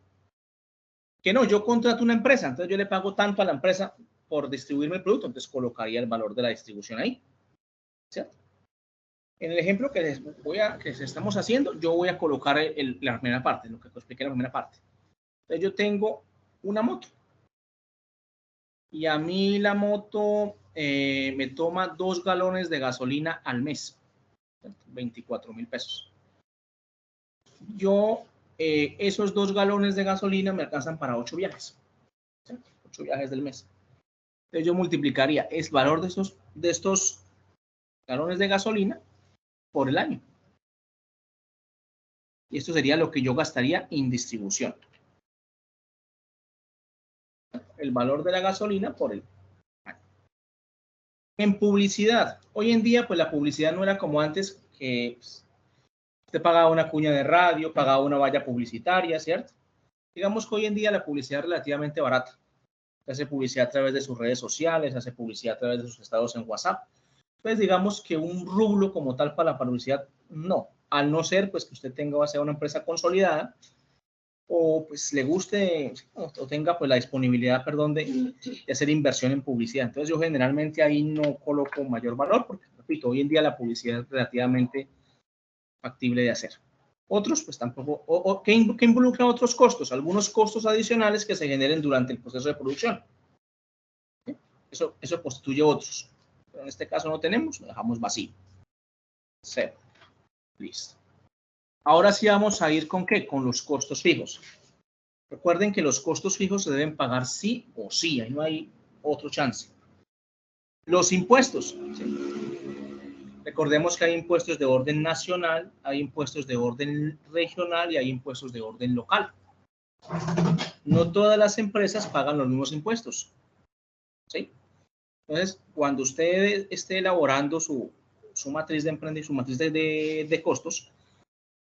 Que no, yo contrato una empresa, entonces yo le pago tanto a la empresa por distribuirme el producto, entonces colocaría el valor de la distribución ahí. ¿Cierto? En el ejemplo que estamos haciendo, yo voy a colocar la primera parte, lo que expliqué en la primera parte. Entonces yo tengo una moto. Y a mí la moto me toma 2 galones de gasolina al mes. 24.000 pesos. Yo, esos 2 galones de gasolina me alcanzan para 8 viajes. ¿Cierto? 8 viajes del mes. Entonces yo multiplicaría el valor de estos galones de gasolina por el año. Y esto sería lo que yo gastaría en distribución. El valor de la gasolina por el año. En publicidad. Hoy en día, pues la publicidad no era como antes, que pues, usted pagaba una cuña de radio, pagaba una valla publicitaria, ¿cierto? Digamos que hoy en día la publicidad es relativamente barata. Se hace publicidad a través de sus redes sociales, se hace publicidad a través de sus estados en WhatsApp. Entonces, digamos que un rublo como tal para la publicidad, no. Al no ser, pues, que usted tenga, sea una empresa consolidada, o pues le guste, o tenga pues la disponibilidad, perdón, de hacer inversión en publicidad. Entonces, yo generalmente ahí no coloco mayor valor, porque, repito, hoy en día la publicidad es relativamente factible de hacer. Otros, pues tampoco, ¿qué involucra otros costos? Algunos costos adicionales que se generen durante el proceso de producción. ¿Sí? Eso constituye otros. Pero en este caso no tenemos, lo dejamos vacío. 0. Listo. Ahora sí vamos a ir con ¿qué? Con los costos fijos. Recuerden que los costos fijos se deben pagar sí o sí, ahí no hay otro chance. Los impuestos, ¿sí? Recordemos que hay impuestos de orden nacional, hay impuestos de orden regional y hay impuestos de orden local. No todas las empresas pagan los mismos impuestos, ¿sí? Entonces, cuando usted esté elaborando su matriz de emprendimiento, su matriz de costos,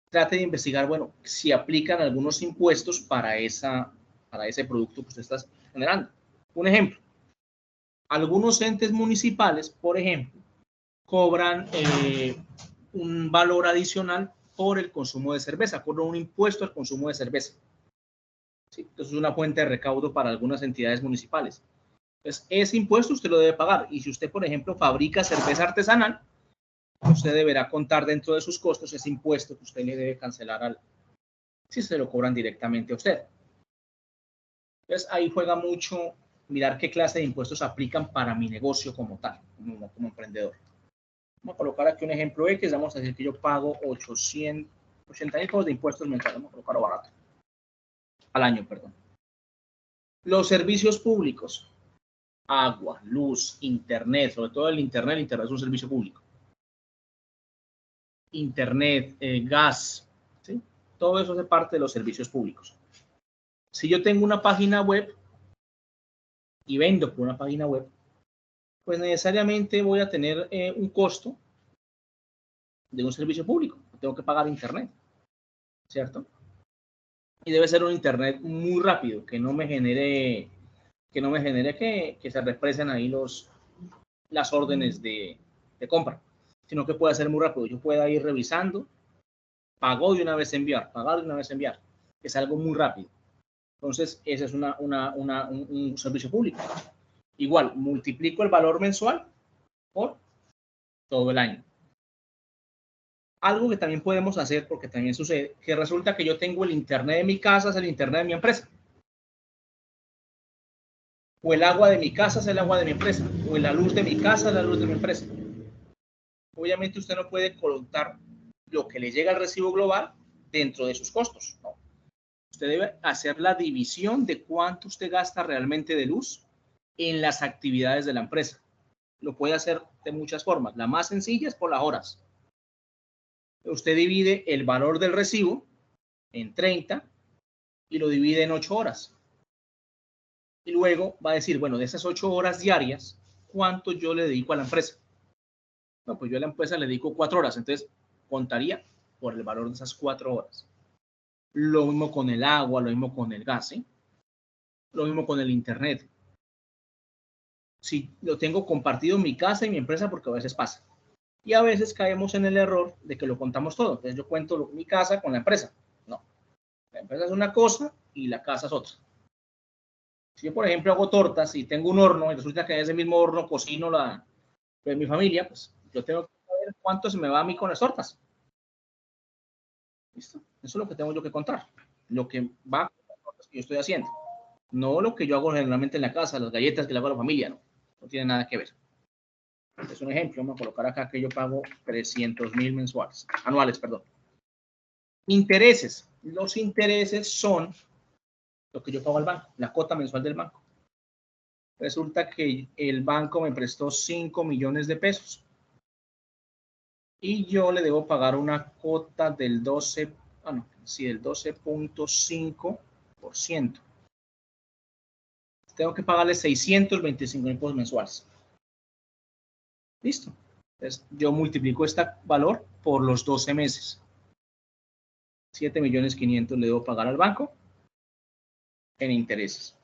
trate de investigar, bueno, si aplican algunos impuestos para ese producto que usted está generando. Un ejemplo, algunos entes municipales, por ejemplo, cobran un valor adicional por el consumo de cerveza, cobran un impuesto al consumo de cerveza. ¿Sí? Entonces es una fuente de recaudo para algunas entidades municipales. Entonces ese impuesto usted lo debe pagar, y si usted, por ejemplo, fabrica cerveza artesanal, usted deberá contar dentro de sus costos ese impuesto que usted le debe cancelar si se lo cobran directamente a usted. Entonces ahí juega mucho mirar qué clase de impuestos aplican para mi negocio como tal, como emprendedor. Vamos a colocar aquí un ejemplo X, vamos a decir que yo pago 80.000 pesos de impuestos mensuales, vamos a colocarlo barato, al año, perdón. Los servicios públicos, agua, luz, internet, sobre todo el internet es un servicio público. Internet, gas, ¿sí? Todo eso hace parte de los servicios públicos. Si yo tengo una página web y vendo por una página web, pues necesariamente voy a tener un costo de un servicio público. Tengo que pagar internet, ¿cierto? Y debe ser un internet muy rápido, que no me genere que se represen ahí las órdenes de compra, sino que pueda ser muy rápido. Yo pueda ir revisando, pago de una vez enviar, pagar de una vez enviar, que es algo muy rápido. Entonces, ese es un servicio público. Igual, multiplico el valor mensual por todo el año. Algo que también podemos hacer, porque también sucede, que resulta que yo tengo el internet de mi casa, es el internet de mi empresa. O el agua de mi casa es el agua de mi empresa. O la luz de mi casa es la luz de mi empresa. Obviamente usted no puede contar lo que le llega al recibo global dentro de sus costos. No. Usted debe hacer la división de cuánto usted gasta realmente de luz en las actividades de la empresa. lo puede hacer de muchas formas. La más sencilla es por las horas. Usted divide el valor del recibo en 30 y lo divide en 8 horas. Y luego va a decir, bueno, de esas 8 horas diarias, ¿cuánto yo le dedico a la empresa? No, pues yo a la empresa le dedico 4 horas, entonces contaría por el valor de esas 4 horas. Lo mismo con el agua, lo mismo con el gas, ¿sí? Lo mismo con el internet. Si lo tengo compartido en mi casa y mi empresa, porque a veces pasa. Y a veces caemos en el error de que lo contamos todo. Entonces yo cuento mi casa con la empresa. No. La empresa es una cosa y la casa es otra. Si yo, por ejemplo, hago tortas y tengo un horno y resulta que en ese mismo horno cocino la de mi familia, pues yo tengo que saber cuánto se me va a mí con las tortas. ¿Listo? Eso es lo que tengo yo que contar. Lo que va con las tortas que yo estoy haciendo. No lo que yo hago generalmente en la casa, las galletas que le hago a la familia, no. No tiene nada que ver. Es un ejemplo, vamos a colocar acá que yo pago 300,000 mensuales, anuales, perdón. Intereses. Los intereses son lo que yo pago al banco, la cuota mensual del banco. Resulta que el banco me prestó 5 millones de pesos y yo le debo pagar una cuota del 12.5%. Tengo que pagarle 625,000 pesos mensuales. Listo. Entonces, yo multiplico este valor por los 12 meses. 7.500.000 le debo pagar al banco en intereses.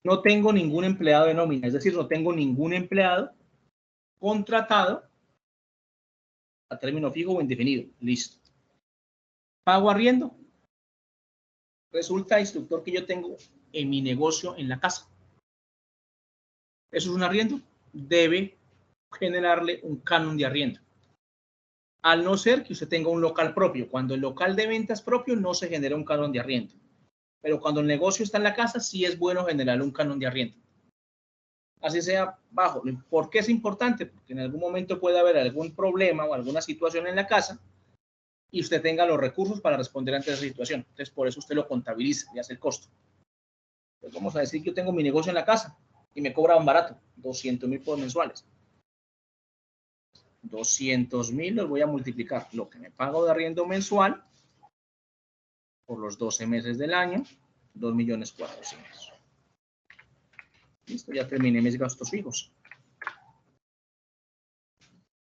No tengo ningún empleado de nómina, es decir, no tengo ningún empleado contratado a término fijo o indefinido. Listo. Pago arriendo. Resulta, instructor, que yo tengo en mi negocio en la casa. Eso es un arriendo. Debe generarle un canon de arriendo. Al no ser que usted tenga un local propio. Cuando el local de ventas propio no se genera un canon de arriendo. Pero cuando el negocio está en la casa, sí es bueno generar un canon de arriendo. Así sea bajo. ¿Por qué es importante? Porque en algún momento puede haber algún problema o alguna situación en la casa y usted tenga los recursos para responder ante esa situación. Entonces, por eso usted lo contabiliza y hace el costo. Entonces, vamos a decir que yo tengo mi negocio en la casa y me cobra un barato, 200,000 por mensuales. 200,000 los voy a multiplicar lo que me pago de arriendo mensual por los 12 meses del año, 2.400.000. Listo, ya terminé mis gastos fijos.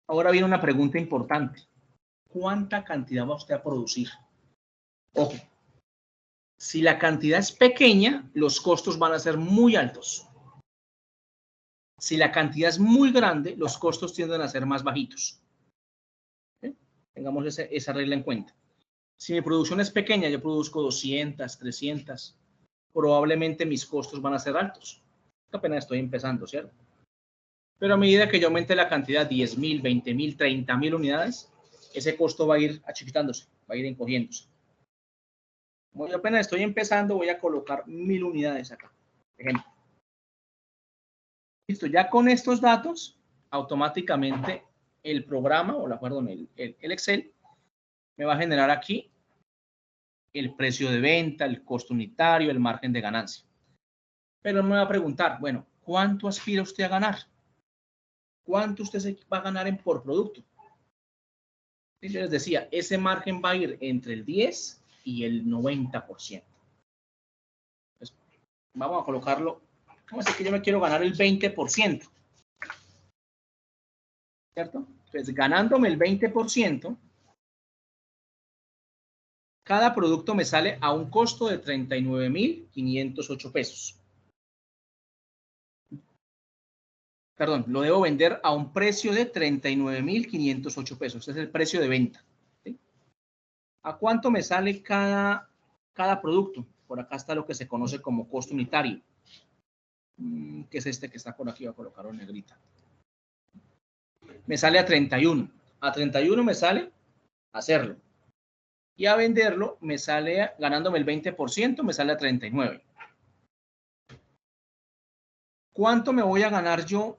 Ahora viene una pregunta importante. ¿Cuánta cantidad va usted a producir? Ojo, si la cantidad es pequeña, los costos van a ser muy altos. Si la cantidad es muy grande, los costos tienden a ser más bajitos. ¿Sí? Tengamos esa regla en cuenta. Si mi producción es pequeña, yo produzco 200, 300, probablemente mis costos van a ser altos. Apenas estoy empezando, ¿cierto? Pero a medida que yo aumente la cantidad, 10,000, 20,000, 30,000 unidades, ese costo va a ir achiquitándose, va a ir encogiéndose. Como yo apenas estoy empezando, voy a colocar 1,000 unidades acá, por ejemplo. Listo, ya con estos datos, automáticamente el programa, el Excel, me va a generar aquí el precio de venta, el costo unitario, el margen de ganancia. Pero me va a preguntar, bueno, ¿cuánto aspira usted a ganar? ¿Cuánto usted se va a ganar por producto? Y yo les decía, ese margen va a ir entre el 10 y el 90%. Entonces, vamos a colocarlo. Vamos a decir que yo me quiero ganar el 20%. ¿Cierto? Entonces, ganándome el 20%, cada producto me sale a un costo de 39,508 pesos. Perdón, lo debo vender a un precio de 39,508 pesos. Ese es el precio de venta. ¿Sí? ¿A cuánto me sale cada producto? Por acá está lo que se conoce como costo unitario. Que es este que está por aquí. Voy a colocarlo en negrita. Me sale a 31. A 31 me sale hacerlo. Y a venderlo me sale, ganándome el 20%, me sale a 39. ¿Cuánto me voy a ganar yo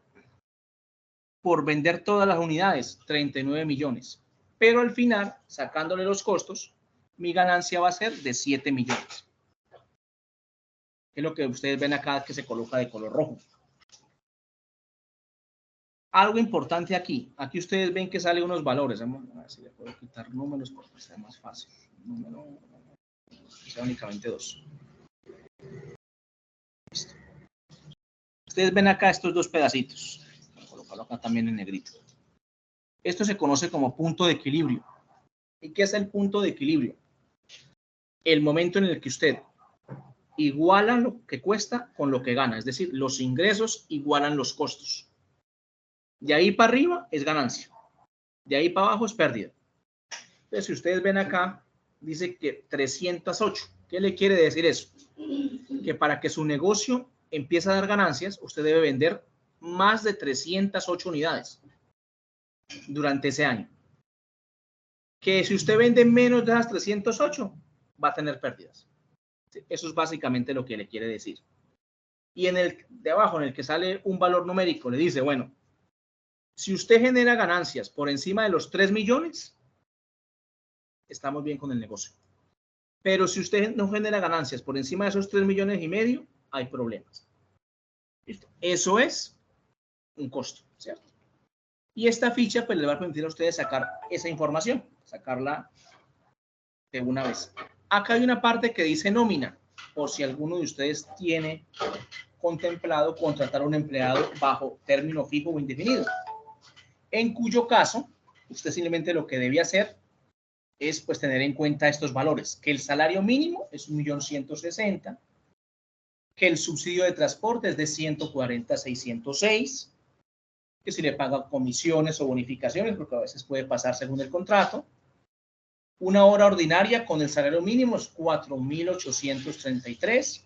por vender todas las unidades? 39 millones. Pero al final, sacándole los costos, mi ganancia va a ser de 7 millones. que es lo que ustedes ven acá que se coloca de color rojo. Algo importante aquí. Aquí ustedes ven que salen unos valores. Vamos a ver si le puedo quitar números para que sea más fácil. Número, que sea únicamente 2. Listo. Ustedes ven acá estos dos pedacitos. Voy a colocarlo acá también en negrito. Esto se conoce como punto de equilibrio. ¿Y qué es el punto de equilibrio? El momento en el que usted iguala lo que cuesta con lo que gana. Es decir, los ingresos igualan los costos. De ahí para arriba es ganancia. De ahí para abajo es pérdida. Entonces, si ustedes ven acá, dice que 308. ¿Qué le quiere decir eso? Que para que su negocio empiece a dar ganancias, usted debe vender más de 308 unidades durante ese año. Que si usted vende menos de las 308, va a tener pérdidas. Eso es básicamente lo que le quiere decir. Y en el de abajo, en el que sale un valor numérico, le dice, bueno, si usted genera ganancias por encima de los 3 millones, estamos bien con el negocio. Pero si usted no genera ganancias por encima de esos 3 millones y medio, hay problemas. ¿Listo? Eso es un costo, ¿cierto? Y esta ficha pues le va a permitir a ustedes sacar esa información, sacarla de una vez. Acá hay una parte que dice nómina, por si alguno de ustedes tiene contemplado contratar a un empleado bajo término fijo o indefinido. En cuyo caso, usted simplemente lo que debe hacer es pues tener en cuenta estos valores, que el salario mínimo es 1.160.000, que el subsidio de transporte es de 140.606, que si le pagan comisiones o bonificaciones, porque a veces puede pasar según el contrato. Una hora ordinaria con el salario mínimo es 4.833.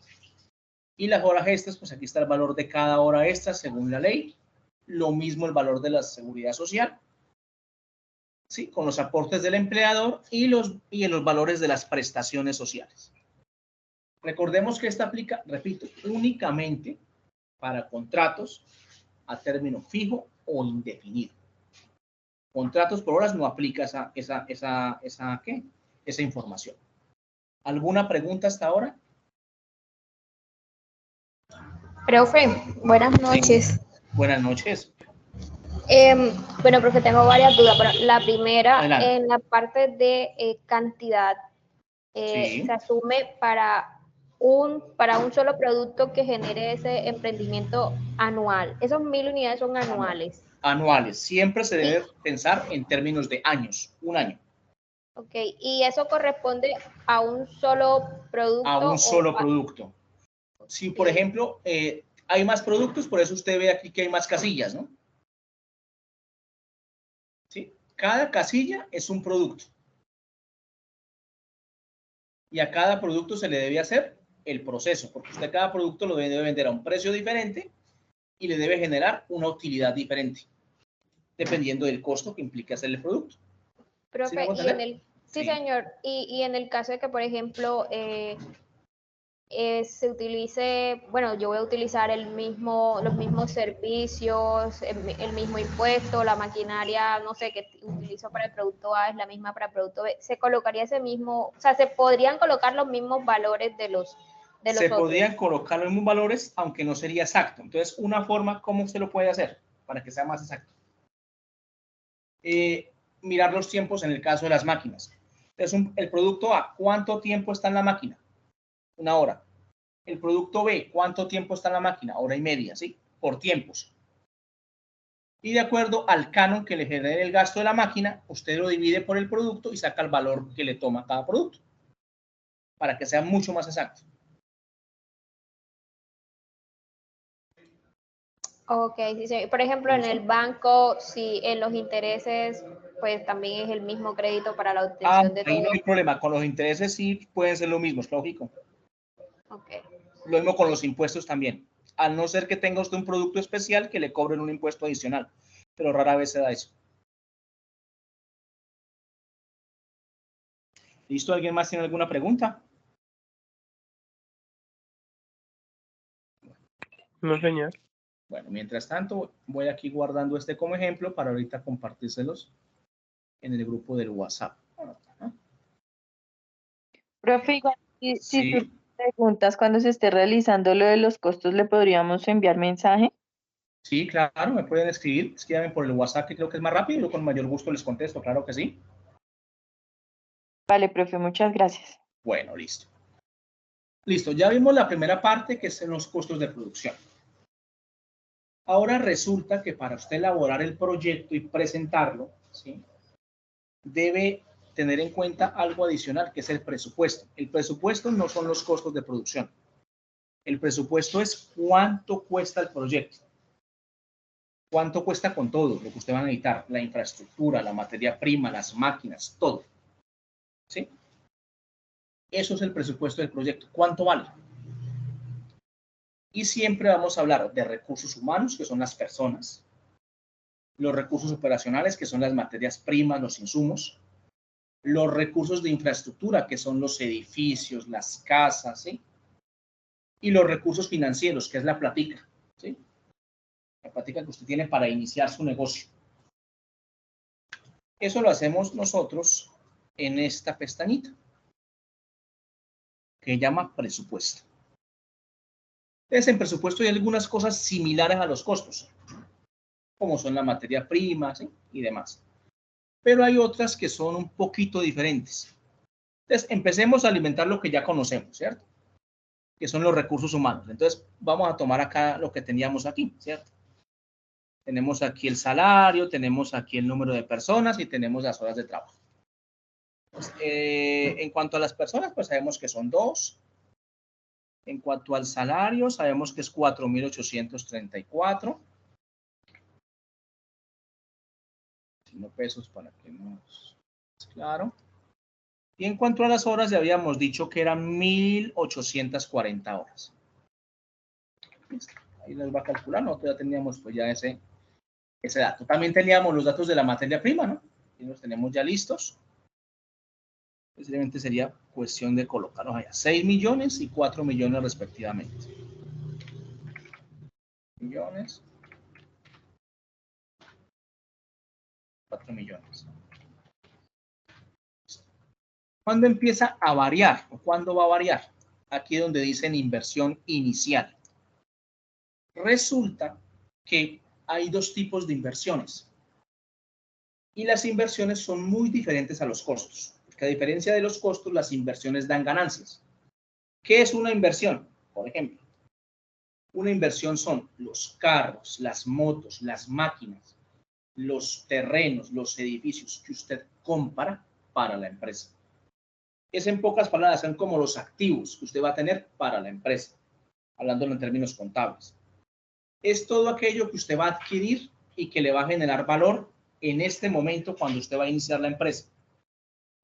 Y las horas extras, pues aquí está el valor de cada hora extra según la ley. Lo mismo el valor de la seguridad social, ¿sí? Con los aportes del empleador y en los valores de las prestaciones sociales. Recordemos que esta aplica, repito, únicamente para contratos a término fijo o indefinido. Contratos por horas no aplica esa información. ¿Alguna pregunta hasta ahora? Profe, buenas noches. Sí. Buenas noches. Bueno, profe, tengo varias dudas, pero la primera, adelante. En la parte de cantidad, Sí. se asume para un solo producto que genere ese emprendimiento anual. Esos 1.000 unidades son anuales. Anuales. Siempre se debe pensar en términos de años, un año. Ok, ¿y eso corresponde a un solo producto? A un solo producto. Si, por ejemplo, hay más productos, por eso usted ve aquí que hay más casillas, ¿no? ¿Sí? Cada casilla es un producto. Y a cada producto se le debe hacer el proceso, porque usted cada producto lo debe vender a un precio diferente y le debe generar una utilidad diferente, dependiendo del costo que implique hacer el producto. Profe, ¿Sí, señor. Y en el caso de que, por ejemplo, se utilice, bueno, yo voy a utilizar los mismos servicios, el mismo impuesto, la maquinaria, no sé, que utilizo para el producto A es la misma para el producto B, se colocaría ese mismo, o sea, se podrían colocar los mismos valores de los se otros. Podrían colocar los mismos valores, aunque no sería exacto. Entonces, una forma, ¿cómo se lo puede hacer para que sea más exacto? Mirar los tiempos en el caso de las máquinas. Entonces, el producto A, ¿cuánto tiempo está en la máquina? 1 hora. El producto B, ¿cuánto tiempo está en la máquina? 1 hora y media, ¿sí? Por tiempos. Y de acuerdo al canon que le genere el gasto de la máquina, usted lo divide por el producto y saca el valor que le toma cada producto, para que sea mucho más exacto. Ok, sí. Por ejemplo, en el banco, si en los intereses, pues también es el mismo crédito para la obtención de todo. Ahí no hay problema, con los intereses sí pueden ser lo mismo, es lógico. Ok. Lo mismo con los impuestos también, a no ser que tenga usted un producto especial que le cobren un impuesto adicional, pero rara vez se da eso. ¿Listo? ¿Alguien más tiene alguna pregunta? No, señor. Bueno, mientras tanto, voy aquí guardando este como ejemplo para ahorita compartírselos en el grupo del WhatsApp. Profe, igual, si Sí. surge preguntas, cuando se esté realizando lo de los costos, ¿le podríamos enviar mensaje? Sí, claro, me pueden escribir, escríbanme por el WhatsApp, que creo que es más rápido, y yo con mayor gusto les contesto, claro que sí. Vale, profe, muchas gracias. Bueno, listo. Listo, ya vimos la primera parte, que son los costos de producción. Ahora resulta que para usted elaborar el proyecto y presentarlo, ¿sí?, debe tener en cuenta algo adicional, que es el presupuesto. El presupuesto no son los costos de producción. El presupuesto es cuánto cuesta el proyecto. Cuánto cuesta con todo lo que usted va a necesitar, la infraestructura, la materia prima, las máquinas, todo. ¿Sí? Eso es el presupuesto del proyecto. ¿Cuánto vale? Y siempre vamos a hablar de recursos humanos, que son las personas, los recursos operacionales, que son las materias primas, los insumos, los recursos de infraestructura, que son los edificios, las casas, ¿sí?, y los recursos financieros, que es la platica, ¿sí?, la platica que usted tiene para iniciar su negocio. Eso lo hacemos nosotros en esta pestañita, que se llama presupuesto. Entonces, en presupuesto hay algunas cosas similares a los costos, como son la materia prima, ¿sí?, y demás. Pero hay otras que son un poquito diferentes. Entonces, empecemos a alimentar lo que ya conocemos, ¿cierto?, que son los recursos humanos. Entonces, vamos a tomar acá lo que teníamos aquí, ¿cierto? Tenemos aquí el salario, tenemos aquí el número de personas y tenemos las horas de trabajo. Pues, en cuanto a las personas, pues sabemos que son 2. En cuanto al salario, sabemos que es 4.834. $1 para que nos... Claro. Y en cuanto a las horas, ya habíamos dicho que eran 1.840 horas. Ahí nos va a calcular, nosotros ya teníamos pues ya ese dato. También teníamos los datos de la materia prima, ¿no? Y los tenemos ya listos. Simplemente sería cuestión de colocarlos allá. 6 millones y 4 millones respectivamente. Millones. 4 millones. ¿Cuándo empieza a variar? ¿O cuándo va a variar? Aquí donde dicen inversión inicial. Resulta que hay 2 tipos de inversiones. Y las inversiones son muy diferentes a los costos. Porque a diferencia de los costos, las inversiones dan ganancias. ¿Qué es una inversión? Por ejemplo, una inversión son los carros, las motos, las máquinas, los terrenos, los edificios que usted compra para la empresa. Es, en pocas palabras, son como los activos que usted va a tener para la empresa, hablándolo en términos contables. Es todo aquello que usted va a adquirir y que le va a generar valor en este momento cuando usted va a iniciar la empresa.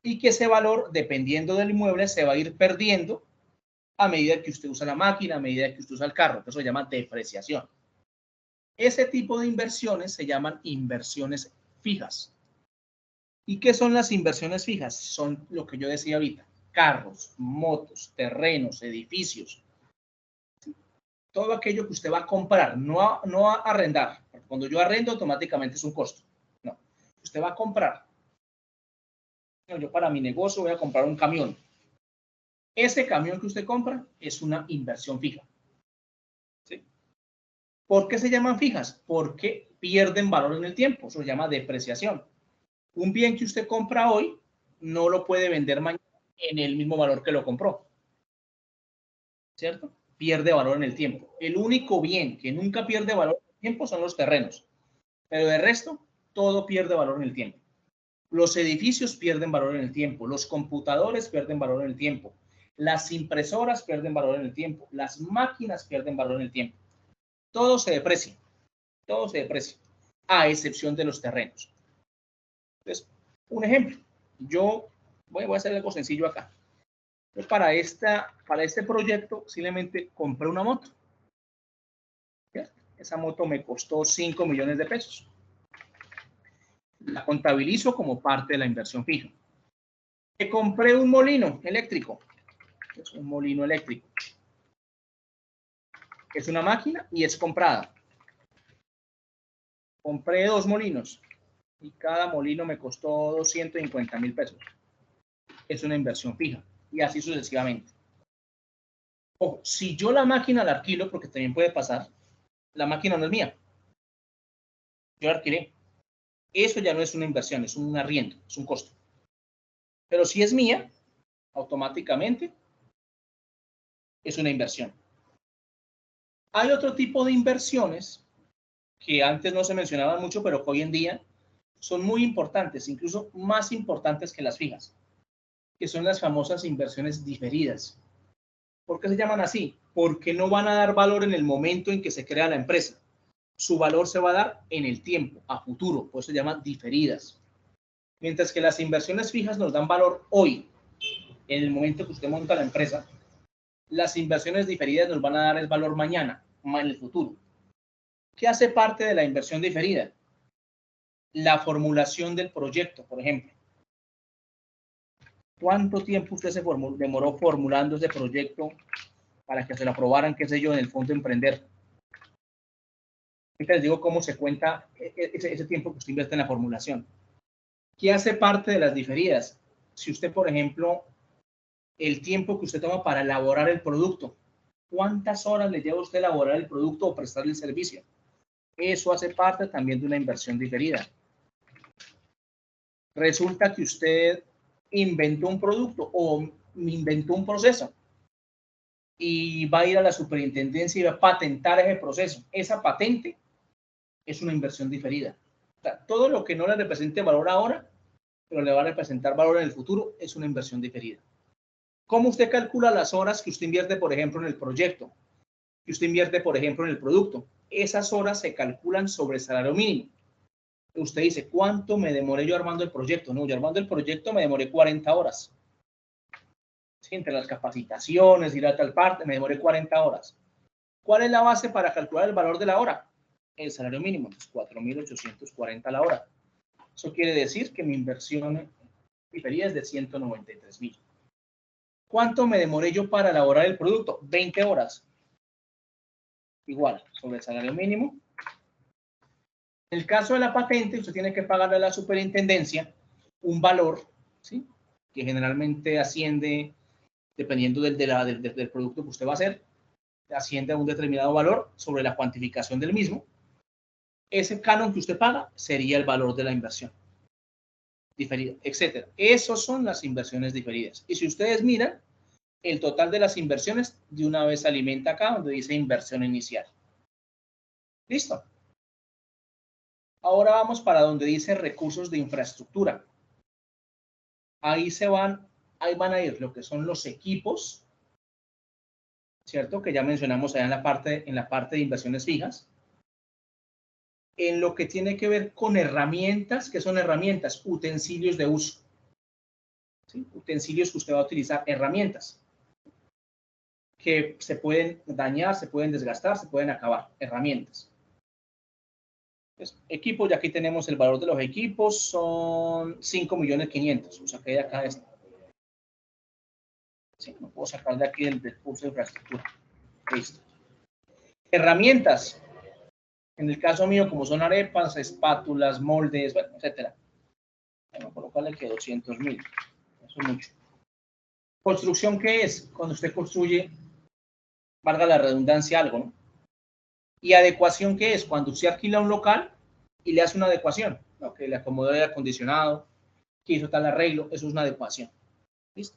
Y que ese valor, dependiendo del inmueble, se va a ir perdiendo a medida que usted usa la máquina, a medida que usted usa el carro. Eso se llama depreciación. Ese tipo de inversiones se llaman inversiones fijas. ¿Y qué son las inversiones fijas? Son lo que yo decía ahorita: carros, motos, terrenos, edificios. Todo aquello que usted va a comprar, no a arrendar. Porque cuando yo arrendo, automáticamente es un costo. No, usted va a comprar. Yo para mi negocio voy a comprar un camión. Ese camión que usted compra es una inversión fija. ¿Sí? ¿Por qué se llaman fijas? Porque pierden valor en el tiempo. Eso se llama depreciación. Un bien que usted compra hoy no lo puede vender mañana en el mismo valor que lo compró. ¿Cierto? Pierde valor en el tiempo. El único bien que nunca pierde valor en el tiempo son los terrenos. Pero de resto, todo pierde valor en el tiempo. Los edificios pierden valor en el tiempo. Los computadores pierden valor en el tiempo. Las impresoras pierden valor en el tiempo. Las máquinas pierden valor en el tiempo. Todo se deprecia. Todo se deprecia. A excepción de los terrenos. Entonces, un ejemplo. Yo voy a hacer algo sencillo acá. Yo para este proyecto simplemente compré una moto. ¿Cierto? Esa moto me costó 5 millones de pesos. La contabilizo como parte de la inversión fija. Me compré un molino eléctrico. Es un molino eléctrico. Es una máquina y es comprada. Compré 2 molinos y cada molino me costó 250.000 pesos. Es una inversión fija y así sucesivamente. Ojo, si yo la máquina la alquilo, porque también puede pasar, la máquina no es mía. Yo la alquilé. Eso ya no es una inversión, es un arriendo, es un costo. Pero si es mía, automáticamente es una inversión. Hay otro tipo de inversiones que antes no se mencionaban mucho, pero que hoy en día son muy importantes, incluso más importantes que las fijas, que son las famosas inversiones diferidas. ¿Por qué se llaman así? Porque no van a dar valor en el momento en que se crea la empresa. Su valor se va a dar en el tiempo, a futuro, por eso se llaman diferidas. Mientras que las inversiones fijas nos dan valor hoy, en el momento que usted monta la empresa, las inversiones diferidas nos van a dar el valor mañana, en el futuro. ¿Qué hace parte de la inversión diferida? La formulación del proyecto, por ejemplo. ¿Cuánto tiempo usted se demoró formulando ese proyecto para que se lo aprobaran, qué sé yo, en el Fondo Emprender? Ahorita les digo cómo se cuenta ese tiempo que usted invierte en la formulación. ¿Qué hace parte de las diferidas? Si usted, por ejemplo, el tiempo que usted toma para elaborar el producto, ¿cuántas horas le lleva a usted elaborar el producto o prestarle el servicio? Eso hace parte también de una inversión diferida. Resulta que usted inventó un producto o inventó un proceso y va a ir a la superintendencia y va a patentar ese proceso. Esa patente es una inversión diferida. O sea, todo lo que no le represente valor ahora, pero le va a representar valor en el futuro, es una inversión diferida. ¿Cómo usted calcula las horas que usted invierte, por ejemplo, en el proyecto? Que usted invierte, por ejemplo, en el producto. Esas horas se calculan sobre el salario mínimo. Usted dice, ¿cuánto me demoré yo armando el proyecto? No, yo armando el proyecto me demoré 40 horas. Sí, entre las capacitaciones, ir a tal parte, me demoré 40 horas. ¿Cuál es la base para calcular el valor de la hora? El salario mínimo, es 4.840 la hora. Eso quiere decir que mi inversión diferida es de 193.000. ¿Cuánto me demoré yo para elaborar el producto? 20 horas. Igual, sobre el salario mínimo. En el caso de la patente, usted tiene que pagarle a la superintendencia un valor, ¿sí? Que generalmente asciende, dependiendo del producto que usted va a hacer, asciende a un determinado valor sobre la cuantificación del mismo. Ese canon que usted paga sería el valor de la inversión diferida, etcétera. Esas son las inversiones diferidas. Y si ustedes miran, el total de las inversiones de una vez alimenta acá donde dice inversión inicial. ¿Listo? Ahora vamos para donde dice recursos de infraestructura. Ahí van a ir lo que son los equipos, ¿cierto? Que ya mencionamos allá en la parte de inversiones fijas. En lo que tiene que ver con herramientas, ¿qué son herramientas? Utensilios de uso. ¿Sí? Utensilios que usted va a utilizar, herramientas que se pueden dañar, se pueden desgastar, se pueden acabar, herramientas. Entonces, equipos, ya aquí tenemos el valor de los equipos, son 5.500.000, o sea que de acá está. Sí, lo puedo sacar de aquí del curso de infraestructura. Listo. Herramientas. En el caso mío, como son arepas, espátulas, moldes, bueno, etcétera. Vamos a colocarle que 200.000. Eso es mucho. Construcción, ¿qué es? Cuando usted construye, valga la redundancia, algo, ¿no? Y adecuación, ¿qué es? Cuando usted alquila un local y le hace una adecuación, ¿no? Que le acomodó el acondicionado, que hizo tal arreglo, eso es una adecuación. ¿Listo?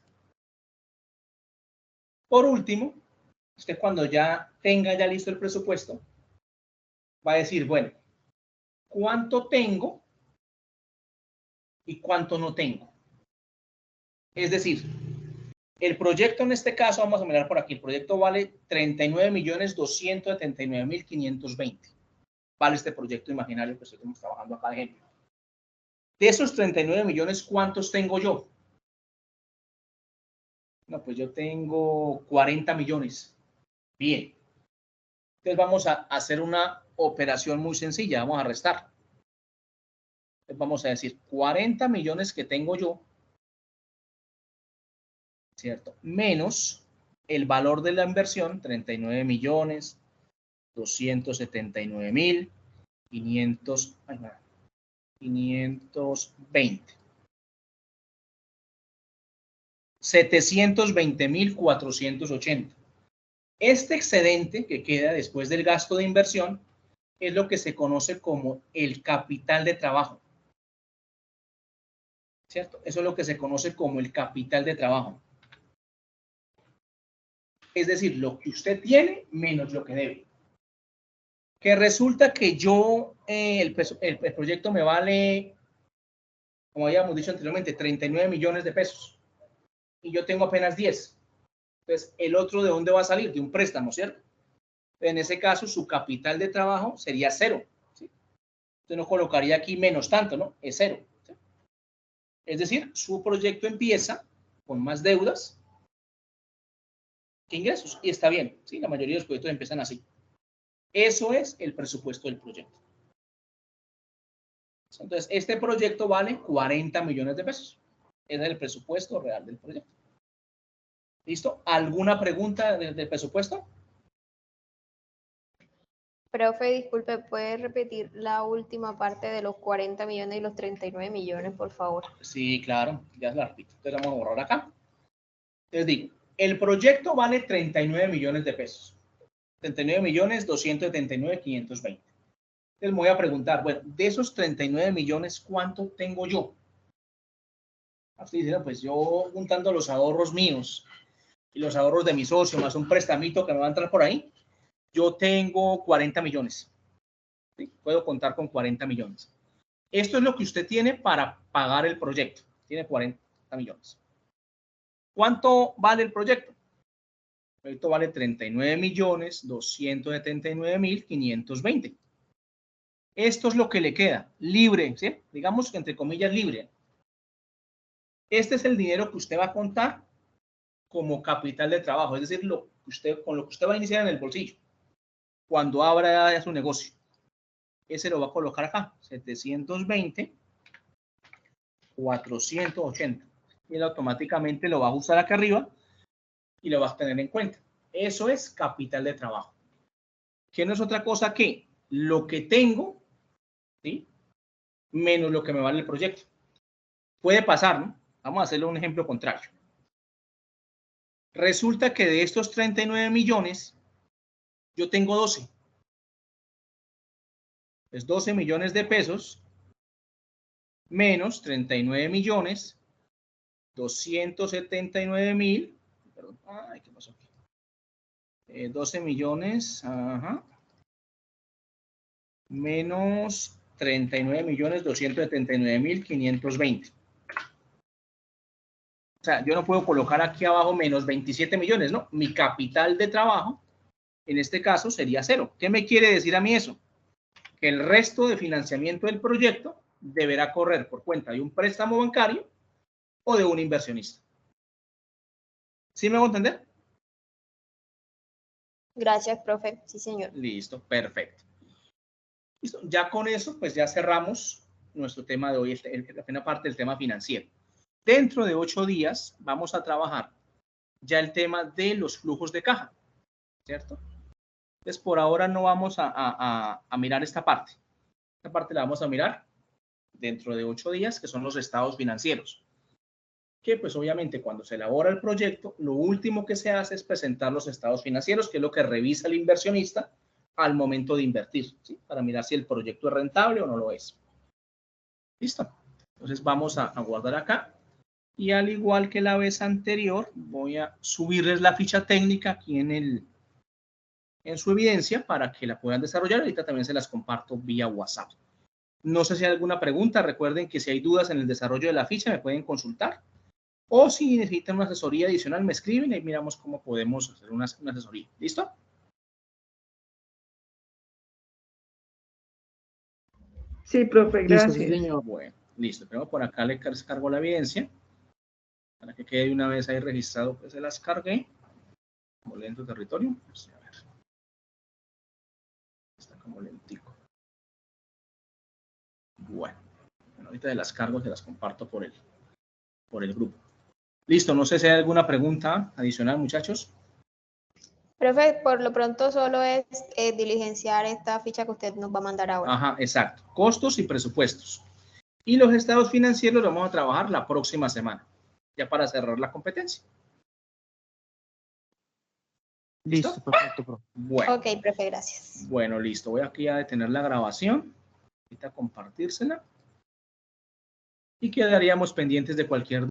Por último, usted cuando ya tenga ya listo el presupuesto, va a decir, bueno, ¿cuánto tengo y cuánto no tengo? Es decir, el proyecto en este caso, vamos a mirar por aquí, el proyecto vale 39.279.520. Vale este proyecto imaginario que estamos trabajando acá, de ejemplo. De esos 39 millones, ¿cuántos tengo yo? No, pues yo tengo 40 millones. Bien. Entonces vamos a hacer una operación muy sencilla. Vamos a restar. Entonces vamos a decir 40 millones que tengo yo, ¿cierto? Menos el valor de la inversión, 39.279.520. 720.480. Este excedente que queda después del gasto de inversión es lo que se conoce como el capital de trabajo. ¿Cierto? Eso es lo que se conoce como el capital de trabajo. Es decir, lo que usted tiene menos lo que debe. Que resulta que yo, el proyecto me vale, como habíamos dicho anteriormente, 39 millones de pesos. Y yo tengo apenas 10. Entonces, ¿el otro de dónde va a salir? De un préstamo, ¿cierto? En ese caso, su capital de trabajo sería 0. ¿Sí? Usted no colocaría aquí menos tanto, ¿no? Es 0. ¿Sí? Es decir, su proyecto empieza con más deudas que ingresos. Y está bien, ¿sí? La mayoría de los proyectos empiezan así. Eso es el presupuesto del proyecto. Entonces, este proyecto vale 40 millones de pesos. Ese es el presupuesto real del proyecto. ¿Listo? ¿Alguna pregunta del presupuesto? Profe, disculpe, ¿puede repetir la última parte de los 40 millones y los 39 millones, por favor? Sí, claro, ya se la repito. Entonces vamos a borrar acá. Les digo, el proyecto vale 39 millones de pesos. 39 millones 279 520. Les voy a preguntar, bueno, de esos 39 millones, ¿cuánto tengo yo? Así dicen, pues yo juntando los ahorros míos y los ahorros de mi socio, más un prestamito que me va a entrar por ahí, yo tengo 40 millones. ¿Sí? Puedo contar con 40 millones. Esto es lo que usted tiene para pagar el proyecto. Tiene 40 millones. ¿Cuánto vale el proyecto? El proyecto vale 39 millones 279 mil 520. Esto es lo que le queda, libre, ¿sí? Digamos que entre comillas libre. Este es el dinero que usted va a contar como capital de trabajo, es decir, con lo que usted va a iniciar en el bolsillo cuando abra ya su negocio. Ese lo va a colocar acá, 720, 480. Y él automáticamente lo va a ajustar acá arriba y lo vas a tener en cuenta. Eso es capital de trabajo. Que no es otra cosa que lo que tengo, ¿sí? Menos lo que me vale el proyecto. Puede pasar, ¿no? Vamos a hacerle un ejemplo contrario. Resulta que de estos 39 millones, yo tengo 12. Es 12 millones de pesos menos 39 millones 279 mil. Perdón, ay, ¿qué pasó aquí? 12 millones, ajá, menos 39 millones 279 mil 520. O sea, yo no puedo colocar aquí abajo menos 27 millones, ¿no? Mi capital de trabajo, en este caso, sería 0. ¿Qué me quiere decir a mí eso? Que el resto de financiamiento del proyecto deberá correr por cuenta de un préstamo bancario o de un inversionista. ¿Sí me hago entender? Gracias, profe. Sí, señor. Listo, perfecto. Listo. Ya con eso, pues ya cerramos nuestro tema de hoy, la primera parte del tema financiero. Dentro de 8 días vamos a trabajar ya el tema de los flujos de caja, ¿cierto? Entonces, por ahora no vamos a mirar esta parte. Esta parte la vamos a mirar dentro de 8 días, que son los estados financieros. Que pues obviamente cuando se elabora el proyecto, lo último que se hace es presentar los estados financieros, que es lo que revisa el inversionista al momento de invertir, ¿sí? Para mirar si el proyecto es rentable o no lo es. ¿Listo? Entonces vamos a guardar acá. Y al igual que la vez anterior, voy a subirles la ficha técnica aquí en su evidencia para que la puedan desarrollar. Ahorita también se las comparto vía WhatsApp. No sé si hay alguna pregunta. Recuerden que si hay dudas en el desarrollo de la ficha, me pueden consultar. O si necesitan una asesoría adicional, me escriben y miramos cómo podemos hacer una asesoría. ¿Listo? Sí, profe, gracias. Listo, sí, señor. Bueno, listo. Pero por acá les cargo la evidencia. Para que quede de una vez ahí registrado, pues se las cargué. Como lento territorio. Pues, a ver. Está como lentico. Bueno, ahorita de las cargo, se las comparto por el grupo. Listo, no sé si hay alguna pregunta adicional, muchachos. Profe, por lo pronto solo es diligenciar esta ficha que usted nos va a mandar ahora. Ajá, exacto. Costos y presupuestos. Y los estados financieros los vamos a trabajar la próxima semana, ya para cerrar la competencia. Listo, perfecto, profe. Bueno. Ok, profe, gracias. Bueno, listo. Voy aquí a detener la grabación. Ahorita compartírsela. Y quedaríamos pendientes de cualquier